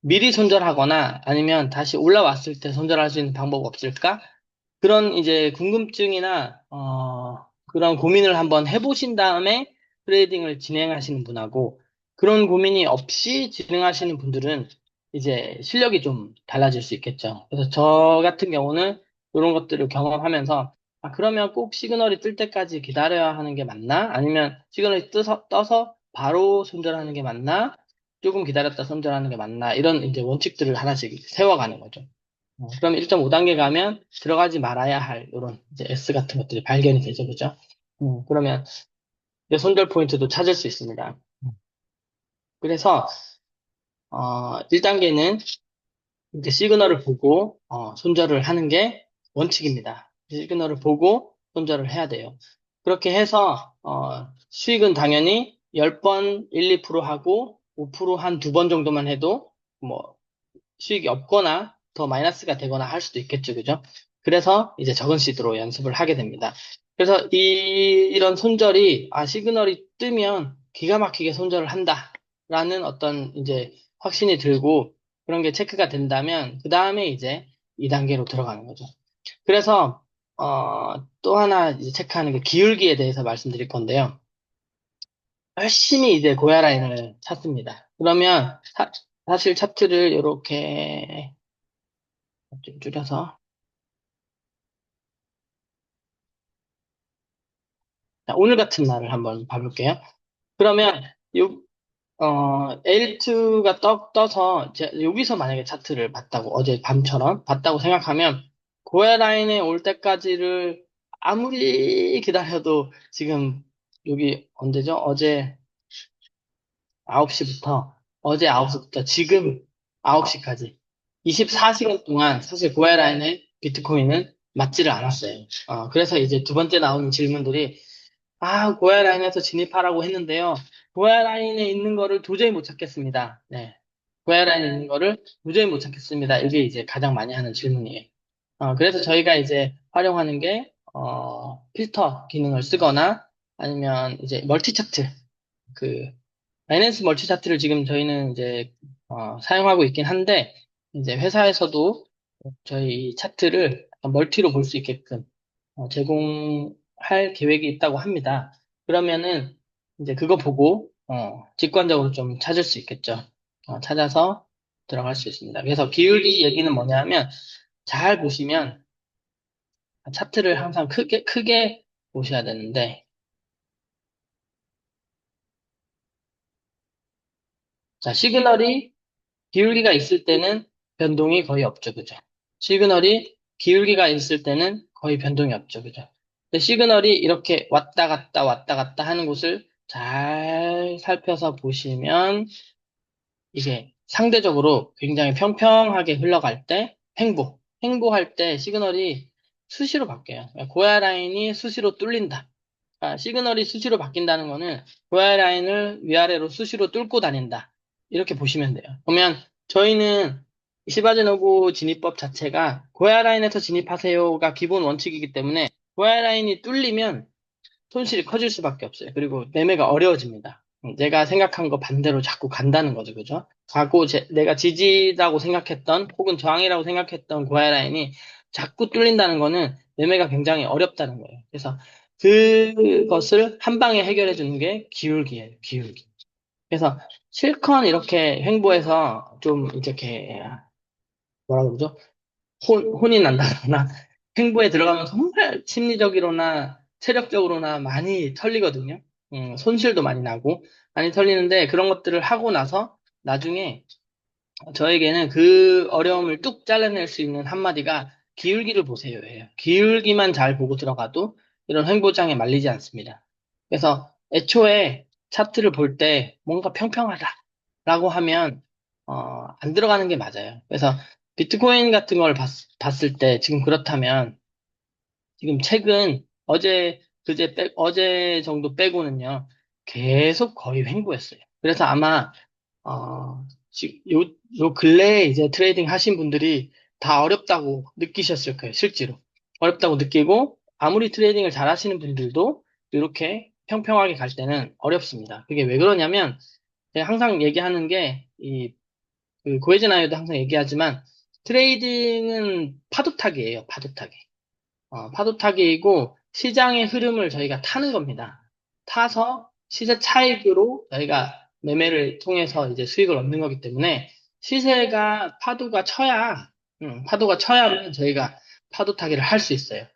미리 손절하거나 아니면 다시 올라왔을 때 손절할 수 있는 방법 없을까? 그런 이제 궁금증이나 그런 고민을 한번 해보신 다음에 트레이딩을 진행하시는 분하고 그런 고민이 없이 진행하시는 분들은 이제 실력이 좀 달라질 수 있겠죠. 그래서 저 같은 경우는 이런 것들을 경험하면서 그러면 꼭 시그널이 뜰 때까지 기다려야 하는 게 맞나? 아니면 시그널이 떠서 바로 손절하는 게 맞나? 조금 기다렸다 손절하는 게 맞나? 이런 이제 원칙들을 하나씩 세워가는 거죠. 그럼 1.5단계 가면 들어가지 말아야 할 이런 이제 S 같은 것들이 발견이 되죠, 그죠? 그러면 이제 손절 포인트도 찾을 수 있습니다. 그래서 1단계는 이제 시그널을 보고 손절을 하는 게 원칙입니다. 시그널을 보고 손절을 해야 돼요. 그렇게 해서 수익은 당연히 10번 1, 2% 하고 5%한 두 번 정도만 해도 뭐 수익이 없거나 더 마이너스가 되거나 할 수도 있겠죠, 그죠? 그래서 이제 적은 시드로 연습을 하게 됩니다. 그래서 이런 손절이, 시그널이 뜨면 기가 막히게 손절을 한다라는 어떤 이제 확신이 들고 그런 게 체크가 된다면 그 다음에 이제 2단계로 들어가는 거죠. 그래서 또 하나 이제 체크하는 게 기울기에 대해서 말씀드릴 건데요. 열심히 이제 고야 라인을 찾습니다. 그러면 사실 차트를 이렇게 좀 줄여서 자, 오늘 같은 날을 한번 봐볼게요. 그러면 L2가 떠서 여기서 만약에 차트를 봤다고 어제 밤처럼 봤다고 생각하면 고야 라인에 올 때까지를 아무리 기다려도 지금 여기 언제죠? 어제 9시부터 어제 9시부터 지금 9시까지 24시간 동안 사실 고야 라인에 비트코인은 맞지를 않았어요. 그래서 이제 두 번째 나오는 질문들이 고야 라인에서 진입하라고 했는데요. 고야 라인에 있는 거를 도저히 못 찾겠습니다. 네. 고야 라인에 있는 거를 도저히 못 찾겠습니다. 이게 이제 가장 많이 하는 질문이에요. 그래서 저희가 이제 활용하는 게, 필터 기능을 쓰거나 아니면 이제 멀티 차트, 그, 바이낸스 멀티 차트를 지금 저희는 이제, 사용하고 있긴 한데, 이제 회사에서도 저희 차트를 멀티로 볼 수 있게끔 제공할 계획이 있다고 합니다. 그러면은 이제 그거 보고 직관적으로 좀 찾을 수 있겠죠. 찾아서 들어갈 수 있습니다. 그래서 기울기 얘기는 뭐냐면 잘 보시면 차트를 항상 크게 크게 보셔야 되는데 자 시그널이 기울기가 있을 때는 변동이 거의 없죠, 그죠? 시그널이 기울기가 있을 때는 거의 변동이 없죠, 그죠? 근데 시그널이 이렇게 왔다 갔다 하는 곳을 잘 살펴서 보시면 이게 상대적으로 굉장히 평평하게 흘러갈 때 횡보할 때 시그널이 수시로 바뀌어요. 고야 라인이 수시로 뚫린다. 시그널이 수시로 바뀐다는 거는 고야 라인을 위아래로 수시로 뚫고 다닌다. 이렇게 보시면 돼요. 그러면 저희는 시바제노구 진입법 자체가 고야 라인에서 진입하세요가 기본 원칙이기 때문에 고야 라인이 뚫리면 손실이 커질 수밖에 없어요. 그리고 매매가 어려워집니다. 내가 생각한 거 반대로 자꾸 간다는 거죠. 그죠? 내가 지지라고 생각했던, 혹은 저항이라고 생각했던 고야 라인이 자꾸 뚫린다는 거는 매매가 굉장히 어렵다는 거예요. 그래서 그것을 한 방에 해결해 주는 게 기울기예요. 기울기. 그래서 실컷 이렇게 횡보해서 좀 이렇게 뭐라 그러죠? 혼이 난다거나 횡보에 들어가면 정말 심리적으로나 체력적으로나 많이 털리거든요. 손실도 많이 나고 많이 털리는데 그런 것들을 하고 나서 나중에 저에게는 그 어려움을 뚝 잘라낼 수 있는 한마디가 기울기를 보세요. 예요. 기울기만 잘 보고 들어가도 이런 횡보장에 말리지 않습니다. 그래서 애초에 차트를 볼 때 뭔가 평평하다라고 하면 안 들어가는 게 맞아요. 그래서 비트코인 같은 걸 봤을 때 지금 그렇다면 지금 최근 어제 정도 빼고는요 계속 거의 횡보했어요. 그래서 아마 요 근래에 이제 트레이딩 하신 분들이 다 어렵다고 느끼셨을 거예요, 실제로. 어렵다고 느끼고, 아무리 트레이딩을 잘 하시는 분들도 이렇게 평평하게 갈 때는 어렵습니다. 그게 왜 그러냐면, 제가 항상 얘기하는 게, 그 고혜진 아이도 항상 얘기하지만, 트레이딩은 파도타기예요, 파도타기. 파도타기이고 시장의 흐름을 저희가 타는 겁니다. 타서 시세 차익으로 저희가 매매를 통해서 이제 수익을 얻는 거기 때문에 시세가 파도가 쳐야만 저희가 파도 타기를 할 수 있어요.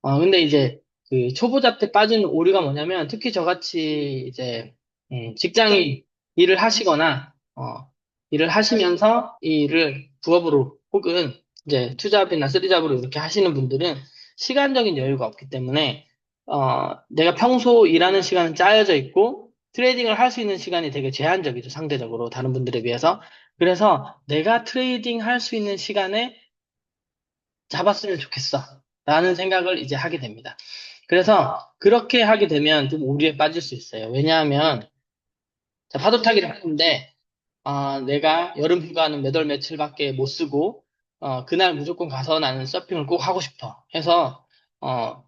근데 이제 그 초보자 때 빠지는 오류가 뭐냐면 특히 저같이 이제 직장인 일을 하시거나 일을 하시면서 이 일을 부업으로 혹은 이제 투잡이나 쓰리잡으로 이렇게 하시는 분들은 시간적인 여유가 없기 때문에 내가 평소 일하는 시간은 짜여져 있고 트레이딩을 할 수 있는 시간이 되게 제한적이죠, 상대적으로 다른 분들에 비해서. 그래서 내가 트레이딩 할 수 있는 시간에 잡았으면 좋겠어. 라는 생각을 이제 하게 됩니다. 그래서 그렇게 하게 되면 좀 오류에 빠질 수 있어요. 왜냐하면 자, 파도 타기를 하는데 내가 여름 휴가는 몇 월 며칠밖에 못 쓰고 그날 무조건 가서 나는 서핑을 꼭 하고 싶어 해서 어,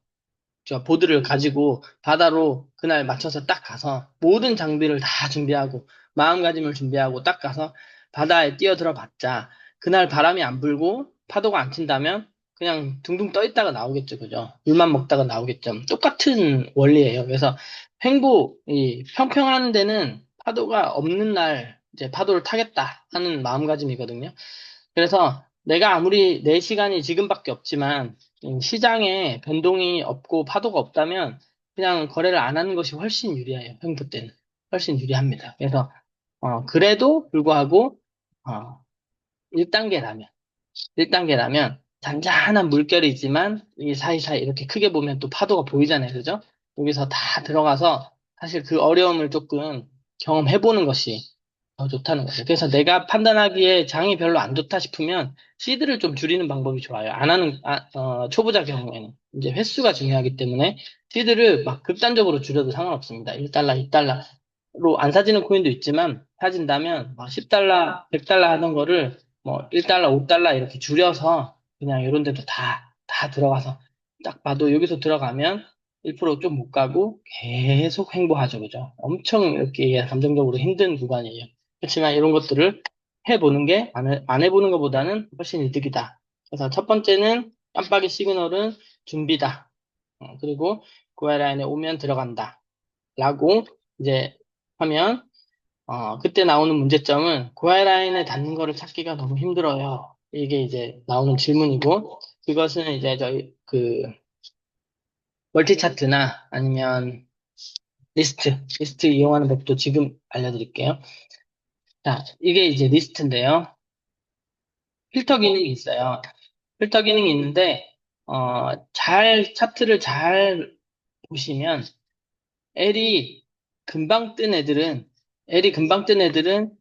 저 보드를 가지고 바다로 그날 맞춰서 딱 가서 모든 장비를 다 준비하고 마음가짐을 준비하고 딱 가서 바다에 뛰어들어 봤자 그날 바람이 안 불고 파도가 안 친다면 그냥 둥둥 떠 있다가 나오겠죠, 그죠? 물만 먹다가 나오겠죠. 똑같은 원리예요. 그래서 이 평평한 데는 파도가 없는 날 이제 파도를 타겠다 하는 마음가짐이거든요. 그래서 내가 아무리 내 시간이 지금밖에 없지만 시장에 변동이 없고 파도가 없다면 그냥 거래를 안 하는 것이 훨씬 유리해요. 횡보 때는. 훨씬 유리합니다. 그래서 그래도 불구하고 어, 1단계라면 1단계라면 잔잔한 물결이지만 이 사이사이 이렇게 크게 보면 또 파도가 보이잖아요. 그죠? 여기서 다 들어가서 사실 그 어려움을 조금 경험해보는 것이 더 좋다는 거죠. 그래서 내가 판단하기에 장이 별로 안 좋다 싶으면 시드를 좀 줄이는 방법이 좋아요. 안 하는, 초보자 경우에는. 이제 횟수가 중요하기 때문에 시드를 막 극단적으로 줄여도 상관없습니다. 1달러, 2달러로 안 사지는 코인도 있지만 사진다면 막 10달러, 100달러 하던 거를 뭐 1달러, 5달러 이렇게 줄여서 그냥 이런 데도 다 들어가서 딱 봐도 여기서 들어가면 1%좀 못 가고 계속 횡보하죠. 그죠? 엄청 이렇게 감정적으로 힘든 구간이에요. 그렇지만 이런 것들을 해보는 게 안 해보는 것보다는 훨씬 이득이다. 그래서 첫 번째는 깜빡이 시그널은 준비다. 그리고 고야 라인에 오면 들어간다. 라고 이제 하면 그때 나오는 문제점은 고야 라인에 닿는 거를 찾기가 너무 힘들어요. 이게 이제 나오는 질문이고 그것은 이제 저희 그 멀티 차트나 아니면 리스트 이용하는 법도 지금 알려드릴게요. 자, 이게 이제 리스트인데요. 필터 기능이 있어요. 필터 기능이 있는데, 차트를 잘 보시면, L이 금방 뜬 애들은, L이 금방 뜬 애들은,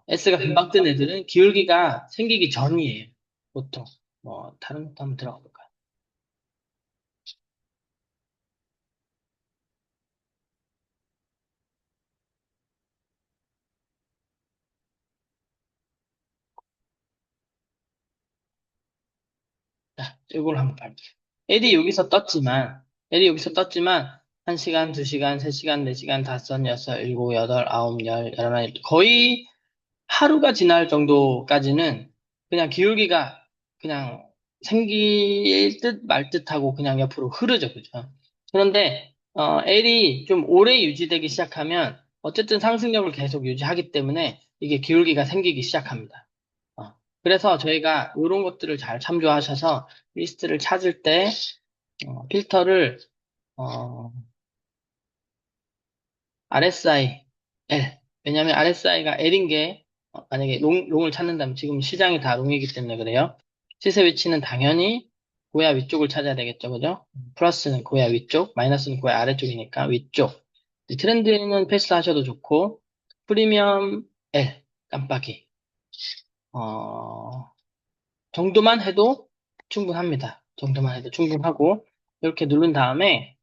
S가 금방 뜬 애들은 기울기가 생기기 전이에요. 보통. 다른 것도 한번 들어가 볼까요? 자, 이걸 한번 봐볼게요. L이 여기서 떴지만, 1시간, 2시간, 3시간, 4시간, 5, 6, 7, 8, 9, 10, 11, 거의 하루가 지날 정도까지는 그냥 기울기가 그냥 생길 듯 말 듯하고 그냥 옆으로 흐르죠. 그죠? 그런데 L이 좀 오래 유지되기 시작하면 어쨌든 상승력을 계속 유지하기 때문에 이게 기울기가 생기기 시작합니다. 어, 그래서 저희가 이런 것들을 잘 참조하셔서 리스트를 찾을 때 필터를 어, RSI L. 왜냐하면 RSI가 L인 게 만약에 롱을 찾는다면 지금 시장이 다 롱이기 때문에 그래요. 시세 위치는 당연히 고야 위쪽을 찾아야 되겠죠, 그죠? 플러스는 고야 위쪽, 마이너스는 고야 아래쪽이니까 위쪽. 트렌드는 패스하셔도 좋고 프리미엄 L 깜빡이 정도만 해도 충분합니다. 정도만 해도 충분하고 이렇게 누른 다음에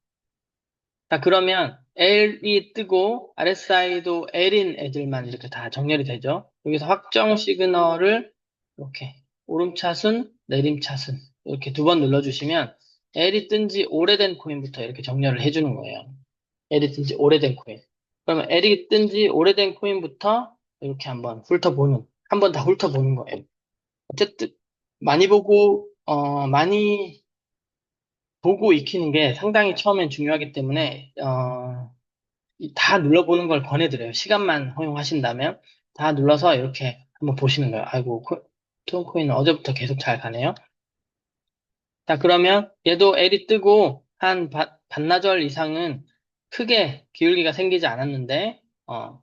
자, 그러면 L이 뜨고 RSI도 L인 애들만 이렇게 다 정렬이 되죠. 여기서 확정 시그널을 이렇게 오름차순, 내림차순 이렇게 두 번 눌러주시면 L이 뜬 지 오래된 코인부터 이렇게 정렬을 해주는 거예요. L이 뜬 지 오래된 코인. 그러면 L이 뜬 지 오래된 코인부터 이렇게 한번 훑어보는, 한 번 다 훑어보는 거예요. 어쨌든 많이 보고 익히는 게 상당히 처음엔 중요하기 때문에 다 눌러보는 걸 권해드려요. 시간만 허용하신다면 다 눌러서 이렇게 한번 보시는 거예요. 아이고, 토온코인은 어제부터 계속 잘 가네요. 자, 그러면 얘도 L이 뜨고 한 반나절 이상은 크게 기울기가 생기지 않았는데,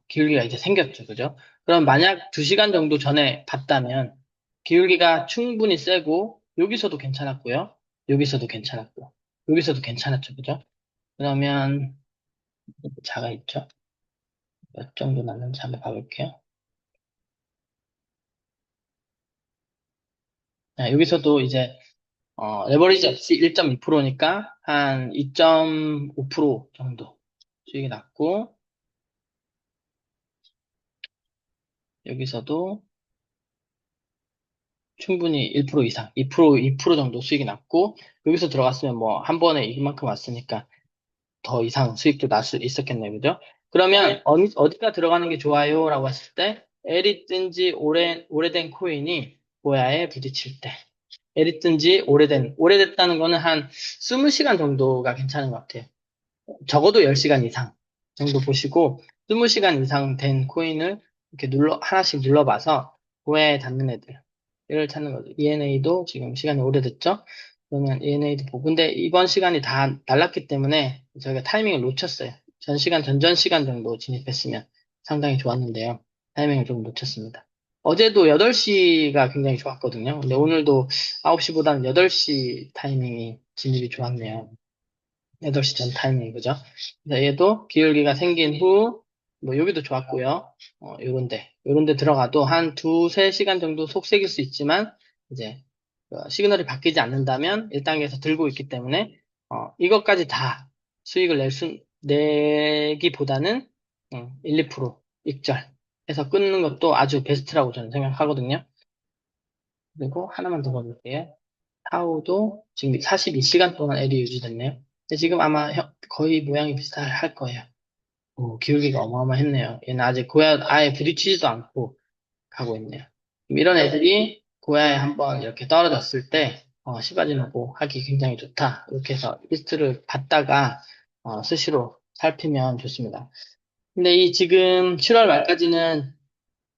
기울기가 이제 생겼죠. 그죠? 그럼 만약 2시간 정도 전에 봤다면 기울기가 충분히 세고 여기서도 괜찮았고요. 여기서도 괜찮았고, 여기서도 괜찮았죠. 그죠? 그러면 자가 있죠. 몇 정도 났는지 한번 봐볼게요. 여기서도 이제 레버리지 없이 1.2%니까 한 2.5% 정도 수익이 났고 여기서도 충분히 1% 이상, 2% 정도 수익이 났고 여기서 들어갔으면 뭐 한 번에 이만큼 왔으니까 더 이상 수익도 날 수 있었겠네요. 그죠? 그러면 어디가 들어가는 게 좋아요? 라고 했을 때 L이 뜬지 오래된 코인이 고야에 부딪힐 때 L이 뜬지 오래됐다는 거는 한 20시간 정도가 괜찮은 것 같아요. 적어도 10시간 이상 정도 보시고 20시간 이상 된 코인을 이렇게 하나씩 눌러봐서 고야에 닿는 애들을 찾는 거죠. ENA도 지금 시간이 오래됐죠? 그러면 ENA도 보고 근데 이번 시간이 다 날랐기 때문에 저희가 타이밍을 놓쳤어요. 전전 시간 정도 진입했으면 상당히 좋았는데요. 타이밍을 조금 놓쳤습니다. 어제도 8시가 굉장히 좋았거든요. 근데 오늘도 9시보다는 8시 타이밍이 진입이 좋았네요. 8시 전 타이밍, 그죠? 그래서 얘도 기울기가 생긴 후, 뭐, 여기도 좋았고요. 요런데 들어가도 한 2, 3시간 정도 속색일 수 있지만, 이제, 시그널이 바뀌지 않는다면 1단계에서 들고 있기 때문에, 이것까지 다 수익을 내기보다는, 1, 2% 익절해서 끊는 것도 아주 베스트라고 저는 생각하거든요. 그리고 하나만 더 볼게요. 타우도 지금 42시간 동안 L이 유지됐네요. 근데 지금 아마 거의 모양이 비슷할 거예요. 오, 기울기가 어마어마했네요. 얘는 아직 고야 아예 부딪히지도 않고 가고 있네요. 이런 애들이 고야에 한번 이렇게 떨어졌을 때 시바지노고 하기 굉장히 좋다. 이렇게 해서 리스트를 받다가 수시로 살피면 좋습니다. 근데 이 지금 7월 말까지는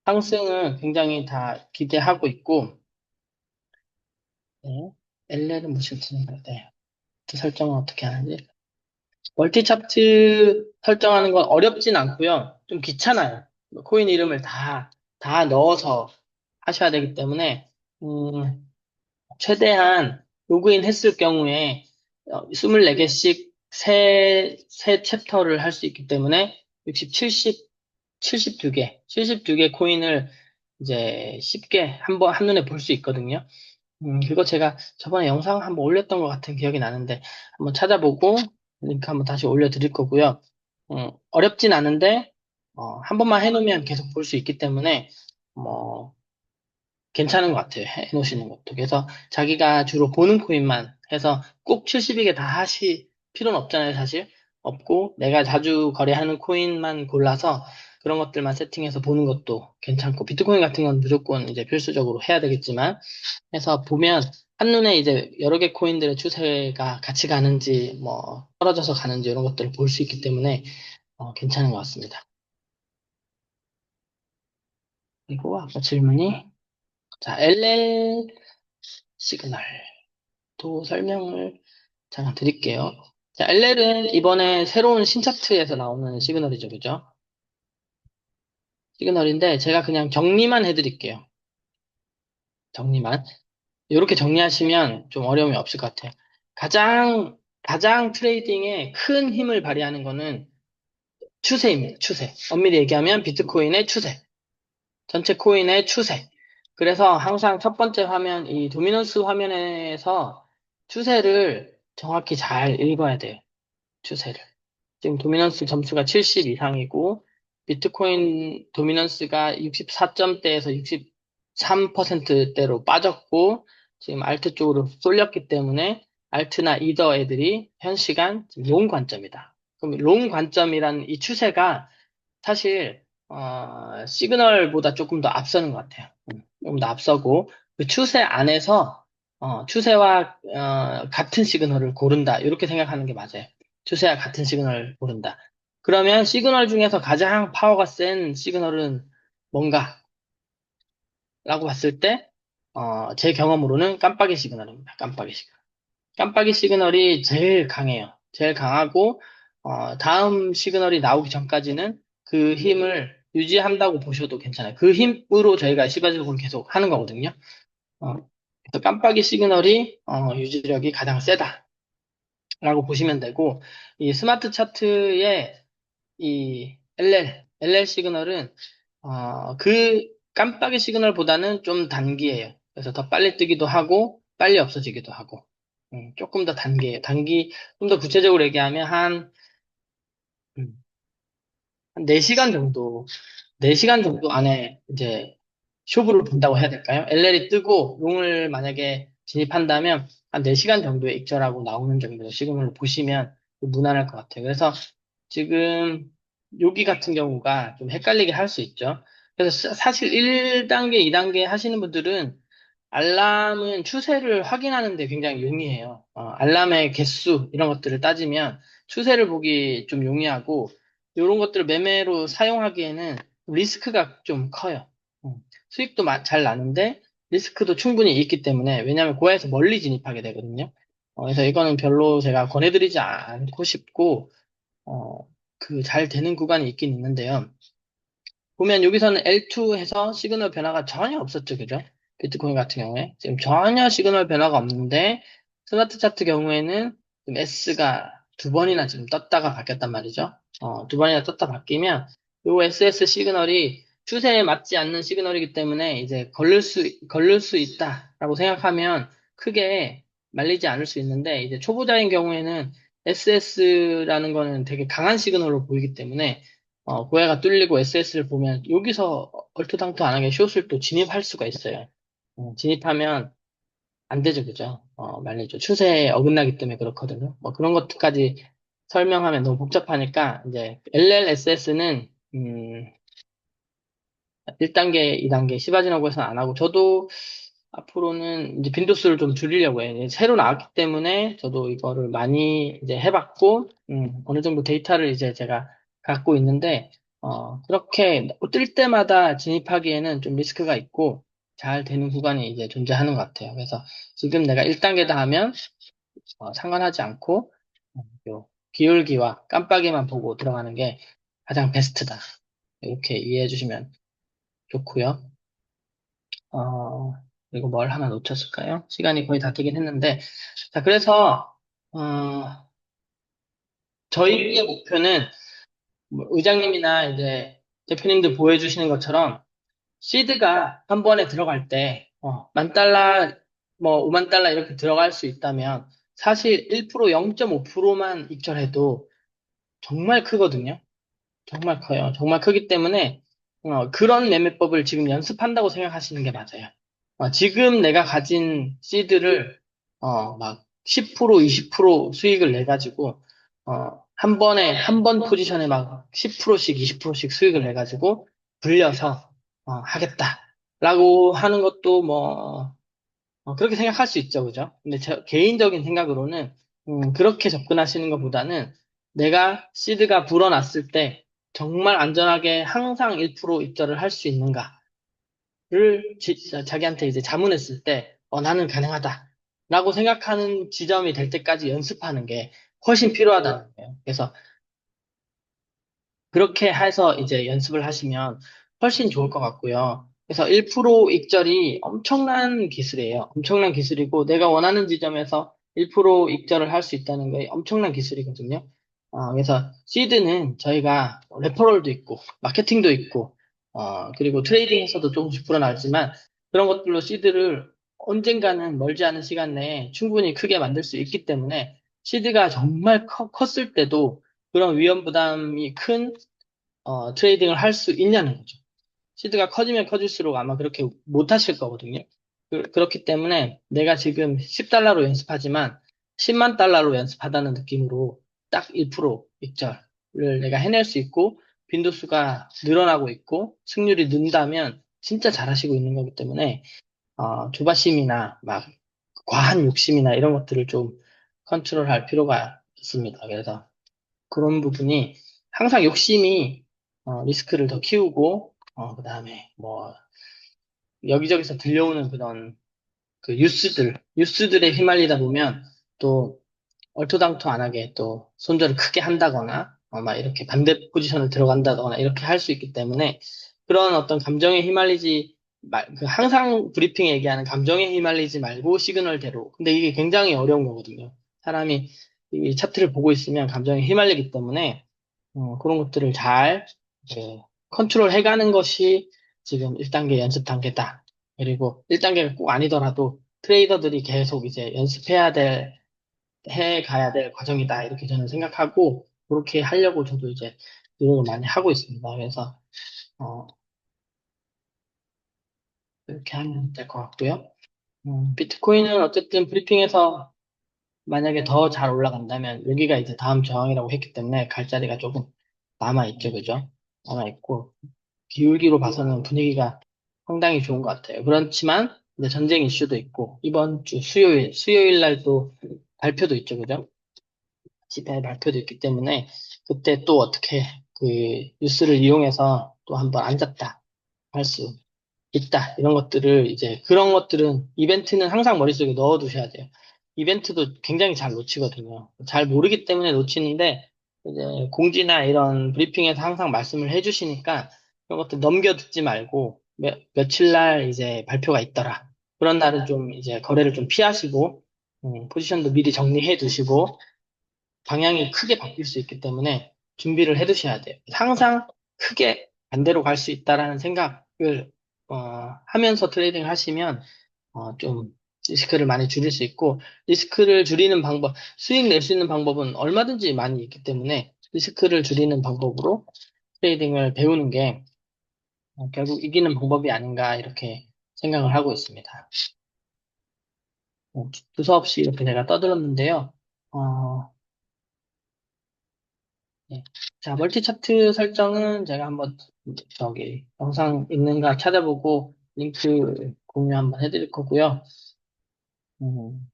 상승을 굉장히 다 기대하고 있고 네. LL은 무슨 뜻인가요? 설정은 어떻게 하는지. 멀티 차트 설정하는 건 어렵진 않고요. 좀 귀찮아요. 코인 이름을 다 넣어서 하셔야 되기 때문에, 최대한 로그인 했을 경우에 24개씩 세 챕터를 할 수 있기 때문에 60, 70, 72개, 72개 코인을 이제 쉽게 한눈에 볼 수 있거든요. 그거 제가 저번에 영상 한번 올렸던 것 같은 기억이 나는데 한번 찾아보고 링크 한번 다시 올려드릴 거고요. 어렵진 않은데 한 번만 해놓으면 계속 볼 수 있기 때문에 뭐 괜찮은 것 같아요. 해놓으시는 것도. 그래서 자기가 주로 보는 코인만 해서 꼭 72개 다 하실 필요는 없잖아요, 사실. 없고 내가 자주 거래하는 코인만 골라서 그런 것들만 세팅해서 보는 것도 괜찮고 비트코인 같은 건 무조건 이제 필수적으로 해야 되겠지만 해서 보면 한눈에 이제 여러 개 코인들의 추세가 같이 가는지 뭐 떨어져서 가는지 이런 것들을 볼 수 있기 때문에 괜찮은 것 같습니다. 그리고 아까 질문이 자 LL 시그널도 설명을 잠깐 드릴게요. 자, LL은 이번에 새로운 신차트에서 나오는 시그널이죠, 그죠? 시그널인데 제가 그냥 정리만 해드릴게요. 정리만. 이렇게 정리하시면 좀 어려움이 없을 것 같아요. 가장 트레이딩에 큰 힘을 발휘하는 거는 추세입니다. 추세. 엄밀히 얘기하면 비트코인의 추세. 전체 코인의 추세. 그래서 항상 첫 번째 화면, 이 도미넌스 화면에서 추세를 정확히 잘 읽어야 돼요. 추세를. 지금 도미넌스 점수가 70 이상이고, 비트코인 도미넌스가 64점대에서 63%대로 빠졌고, 지금 알트 쪽으로 쏠렸기 때문에, 알트나 이더 애들이 현 시간 지금 롱 관점이다. 그럼 롱 관점이란 이 추세가 사실, 시그널보다 조금 더 앞서는 것 같아요. 조금 더 앞서고, 그 추세 안에서, 추세와, 같은 시그널을 고른다. 이렇게 생각하는 게 맞아요. 추세와 같은 시그널을 고른다. 그러면 시그널 중에서 가장 파워가 센 시그널은 뭔가? 라고 봤을 때, 제 경험으로는 깜빡이 시그널입니다. 깜빡이 시그널. 깜빡이 시그널이 제일 강해요. 제일 강하고, 다음 시그널이 나오기 전까지는 그 힘을 유지한다고 보셔도 괜찮아요. 그 힘으로 저희가 시바적으로 계속 하는 거거든요. 어, 그래서 깜빡이 시그널이, 유지력이 가장 세다라고 보시면 되고, 이 스마트 차트의 이 LL 시그널은, 그 깜빡이 시그널보다는 좀 단기예요. 그래서 더 빨리 뜨기도 하고, 빨리 없어지기도 하고, 조금 더 단기예요. 좀 더 구체적으로 얘기하면 음, 한 4시간 정도, 4시간 정도 안에 이제 쇼부를 본다고 해야 될까요? LL이 뜨고 롱을 만약에 진입한다면 한 4시간 정도의 익절하고 나오는 정도의 시그널을 보시면 무난할 것 같아요. 그래서 지금 여기 같은 경우가 좀 헷갈리게 할 수 있죠. 그래서 사실 1단계, 2단계 하시는 분들은 알람은 추세를 확인하는 데 굉장히 용이해요. 알람의 개수 이런 것들을 따지면 추세를 보기 좀 용이하고 이런 것들을 매매로 사용하기에는 리스크가 좀 커요. 음, 수익도 잘 나는데 리스크도 충분히 있기 때문에 왜냐하면 고에서 멀리 진입하게 되거든요. 그래서 이거는 별로 제가 권해드리지 않고 싶고 그 잘 되는 구간이 있긴 있는데요. 보면 여기서는 L2 해서 시그널 변화가 전혀 없었죠, 그죠? 비트코인 같은 경우에 지금 전혀 시그널 변화가 없는데 스마트 차트 경우에는 지금 S가 두 번이나 지금 떴다가 바뀌었단 말이죠. 두 번이나 떴다 바뀌면 요 SS 시그널이 추세에 맞지 않는 시그널이기 때문에 이제 걸릴 수 있다라고 생각하면 크게 말리지 않을 수 있는데 이제 초보자인 경우에는 SS라는 거는 되게 강한 시그널로 보이기 때문에 고해가 뚫리고 SS를 보면 여기서 얼토당토 안 하게 숏을 또 진입할 수가 있어요. 진입하면 안 되죠, 그죠? 말리죠. 추세에 어긋나기 때문에 그렇거든요. 뭐 그런 것들까지 설명하면 너무 복잡하니까 이제 LLSS는 1단계, 2단계 시바지노고에서는 안 하고 저도 앞으로는 이제 빈도수를 좀 줄이려고 해요. 이제 새로 나왔기 때문에 저도 이거를 많이 이제 해봤고 어느 정도 데이터를 이제 제가 갖고 있는데 그렇게 뜰 때마다 진입하기에는 좀 리스크가 있고 잘 되는 구간이 이제 존재하는 것 같아요. 그래서 지금 내가 1단계다 하면 상관하지 않고 요 기울기와 깜빡이만 보고 들어가는 게 가장 베스트다. 이렇게 이해해 주시면 좋고요. 어, 그리고 뭘 하나 놓쳤을까요? 시간이 거의 다 되긴 했는데. 자, 그래서, 저희의 목표는 뭐 의장님이나 이제 대표님들 보여주시는 것처럼 시드가 한 번에 들어갈 때, 10,000달러, 뭐 50,000달러 이렇게 들어갈 수 있다면 사실 1%, 0.5%만 익절해도 정말 크거든요. 정말 커요. 정말 크기 때문에 그런 매매법을 지금 연습한다고 생각하시는 게 맞아요. 지금 내가 가진 씨드를 막 10%, 20% 수익을 내 가지고 한 번에, 한 번 포지션에 막 10%씩, 20%씩 수익을 내가지고 불려서, 하겠다라고 하는 것도 뭐, 그렇게 생각할 수 있죠. 그죠? 근데 제 개인적인 생각으로는, 그렇게 접근하시는 것보다는 내가 시드가 불어났을 때 정말 안전하게 항상 1% 입절을 할 수 있는가를 자기한테 이제 자문했을 때, 나는 가능하다. 라고 생각하는 지점이 될 때까지 연습하는 게 훨씬 필요하다는 거예요. 그래서 그렇게 해서 이제 연습을 하시면 훨씬 좋을 것 같고요. 그래서 1% 익절이 엄청난 기술이에요. 엄청난 기술이고 내가 원하는 지점에서 1% 익절을 할 수 있다는 게 엄청난 기술이거든요. 그래서 시드는 저희가 레퍼럴도 있고 마케팅도 있고 그리고 트레이딩에서도 조금씩 불어나지만 그런 것들로 시드를 언젠가는 멀지 않은 시간 내에 충분히 크게 만들 수 있기 때문에 시드가 정말 컸을 때도 그런 위험 부담이 큰 트레이딩을 할 수 있냐는 거죠. 시드가 커지면 커질수록 아마 그렇게 못 하실 거거든요. 그렇기 때문에 내가 지금 10달러로 연습하지만 10만 달러로 연습하다는 느낌으로 딱 1% 익절을 내가 해낼 수 있고 빈도수가 늘어나고 있고 승률이 는다면 진짜 잘하시고 있는 거기 때문에 조바심이나 막 과한 욕심이나 이런 것들을 좀 컨트롤할 필요가 있습니다. 그래서 그런 부분이 항상 욕심이 리스크를 더 키우고 그다음에 뭐 여기저기서 들려오는 그런 그 뉴스들에 휘말리다 보면 또 얼토당토 안 하게 또 손절을 크게 한다거나 막 이렇게 반대 포지션을 들어간다거나 이렇게 할 수 있기 때문에 그런 어떤 감정에 휘말리지 그 항상 브리핑에 얘기하는 감정에 휘말리지 말고 시그널대로. 근데 이게 굉장히 어려운 거거든요. 사람이 이 차트를 보고 있으면 감정에 휘말리기 때문에 그런 것들을 잘 이제 컨트롤 해가는 것이 지금 1단계 연습 단계다. 그리고 1단계가 꼭 아니더라도 트레이더들이 계속 이제 해 가야 될 과정이다. 이렇게 저는 생각하고, 그렇게 하려고 저도 이제 노력을 많이 하고 있습니다. 그래서, 어, 이렇게 하면 될 것 같고요. 비트코인은 어쨌든 브리핑에서 만약에 더 잘 올라간다면, 여기가 이제 다음 저항이라고 했기 때문에 갈 자리가 조금 남아있죠. 그죠? 남아있고, 기울기로 봐서는 분위기가 상당히 좋은 것 같아요. 그렇지만, 이제 전쟁 이슈도 있고, 이번 주 수요일 날 또 발표도 있죠. 그죠? 집회 발표도 있기 때문에 그때 또 어떻게 그 뉴스를 이용해서 또 한번 앉았다 할 수 있다. 이런 것들을 이제 그런 것들은 이벤트는 항상 머릿속에 넣어 두셔야 돼요. 이벤트도 굉장히 잘 놓치거든요. 잘 모르기 때문에 놓치는데 이제 공지나 이런 브리핑에서 항상 말씀을 해주시니까 그런 것들 넘겨 듣지 말고 며칠 날 이제 발표가 있더라. 그런 날은 좀 이제 거래를 좀 피하시고 포지션도 미리 정리해 두시고 방향이 크게 바뀔 수 있기 때문에 준비를 해 두셔야 돼요. 항상 크게 반대로 갈 수 있다라는 생각을 하면서 트레이딩을 하시면 좀 리스크를 많이 줄일 수 있고 리스크를 줄이는 방법, 수익 낼 수 있는 방법은 얼마든지 많이 있기 때문에 리스크를 줄이는 방법으로 트레이딩을 배우는 게 결국 이기는 방법이 아닌가 이렇게 생각을 하고 있습니다. 두서없이 이렇게 제가 떠들었는데요. 어, 네. 자, 멀티 차트 설정은 제가 한번 저기 영상 있는가 찾아보고 링크 공유 한번 해드릴 거고요. 음,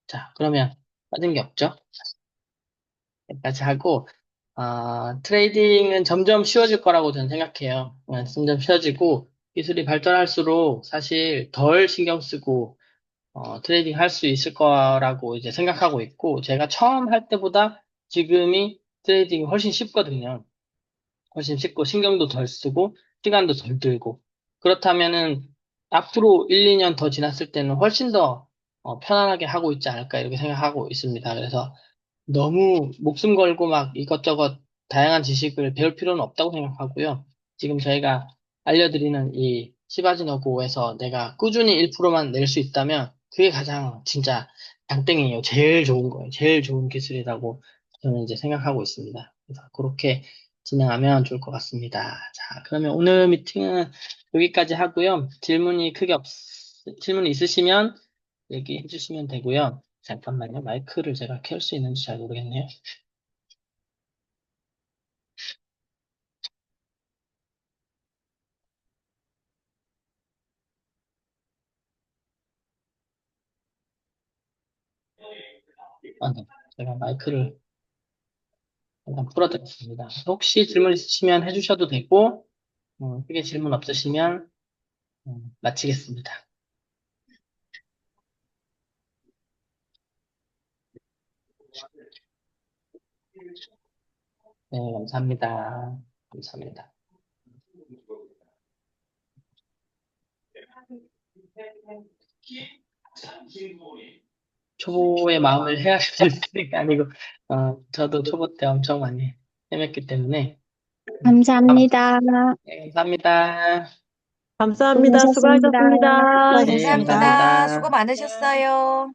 자, 그러면 빠진 게 없죠? 여기까지 하고 트레이딩은 점점 쉬워질 거라고 저는 생각해요. 점점 쉬워지고 기술이 발전할수록 사실 덜 신경 쓰고 트레이딩 할 수 있을 거라고 이제 생각하고 있고 제가 처음 할 때보다 지금이 트레이딩이 훨씬 쉽거든요. 훨씬 쉽고 신경도 덜 쓰고 시간도 덜 들고 그렇다면은 앞으로 1, 2년 더 지났을 때는 훨씬 더 편안하게 하고 있지 않을까 이렇게 생각하고 있습니다. 그래서 너무 목숨 걸고 막 이것저것 다양한 지식을 배울 필요는 없다고 생각하고요. 지금 저희가 알려드리는 이 시바지노고에서 내가 꾸준히 1%만 낼 수 있다면 그게 가장 진짜 장땡이에요. 제일 좋은 거예요. 제일 좋은 기술이라고 저는 이제 생각하고 있습니다. 그래서 그렇게 진행하면 좋을 것 같습니다. 자, 그러면 오늘 미팅은 여기까지 하고요. 질문이 있으시면 얘기해 주시면 되고요. 잠깐만요. 마이크를 제가 켤 수 있는지 잘 모르겠네요. 아, 네. 제가 마이크를 잠깐 풀어드렸습니다. 혹시 질문 있으시면 해주셔도 되고, 크게 질문 없으시면 마치겠습니다. 네, 감사합니다. 감사합니다. 초보의 마음을 헤아릴 수 있는 게 아니고, 저도 초보 때 엄청 많이 헤맸기 때문에, 감, 감사합니다. 네, 감사합니다. 감사합니다. 수고하셨습니다. 수고하셨습니다. 네, 네, 수고하셨습니다. 감사합니다. 수고 감사합니다. 많으셨어요.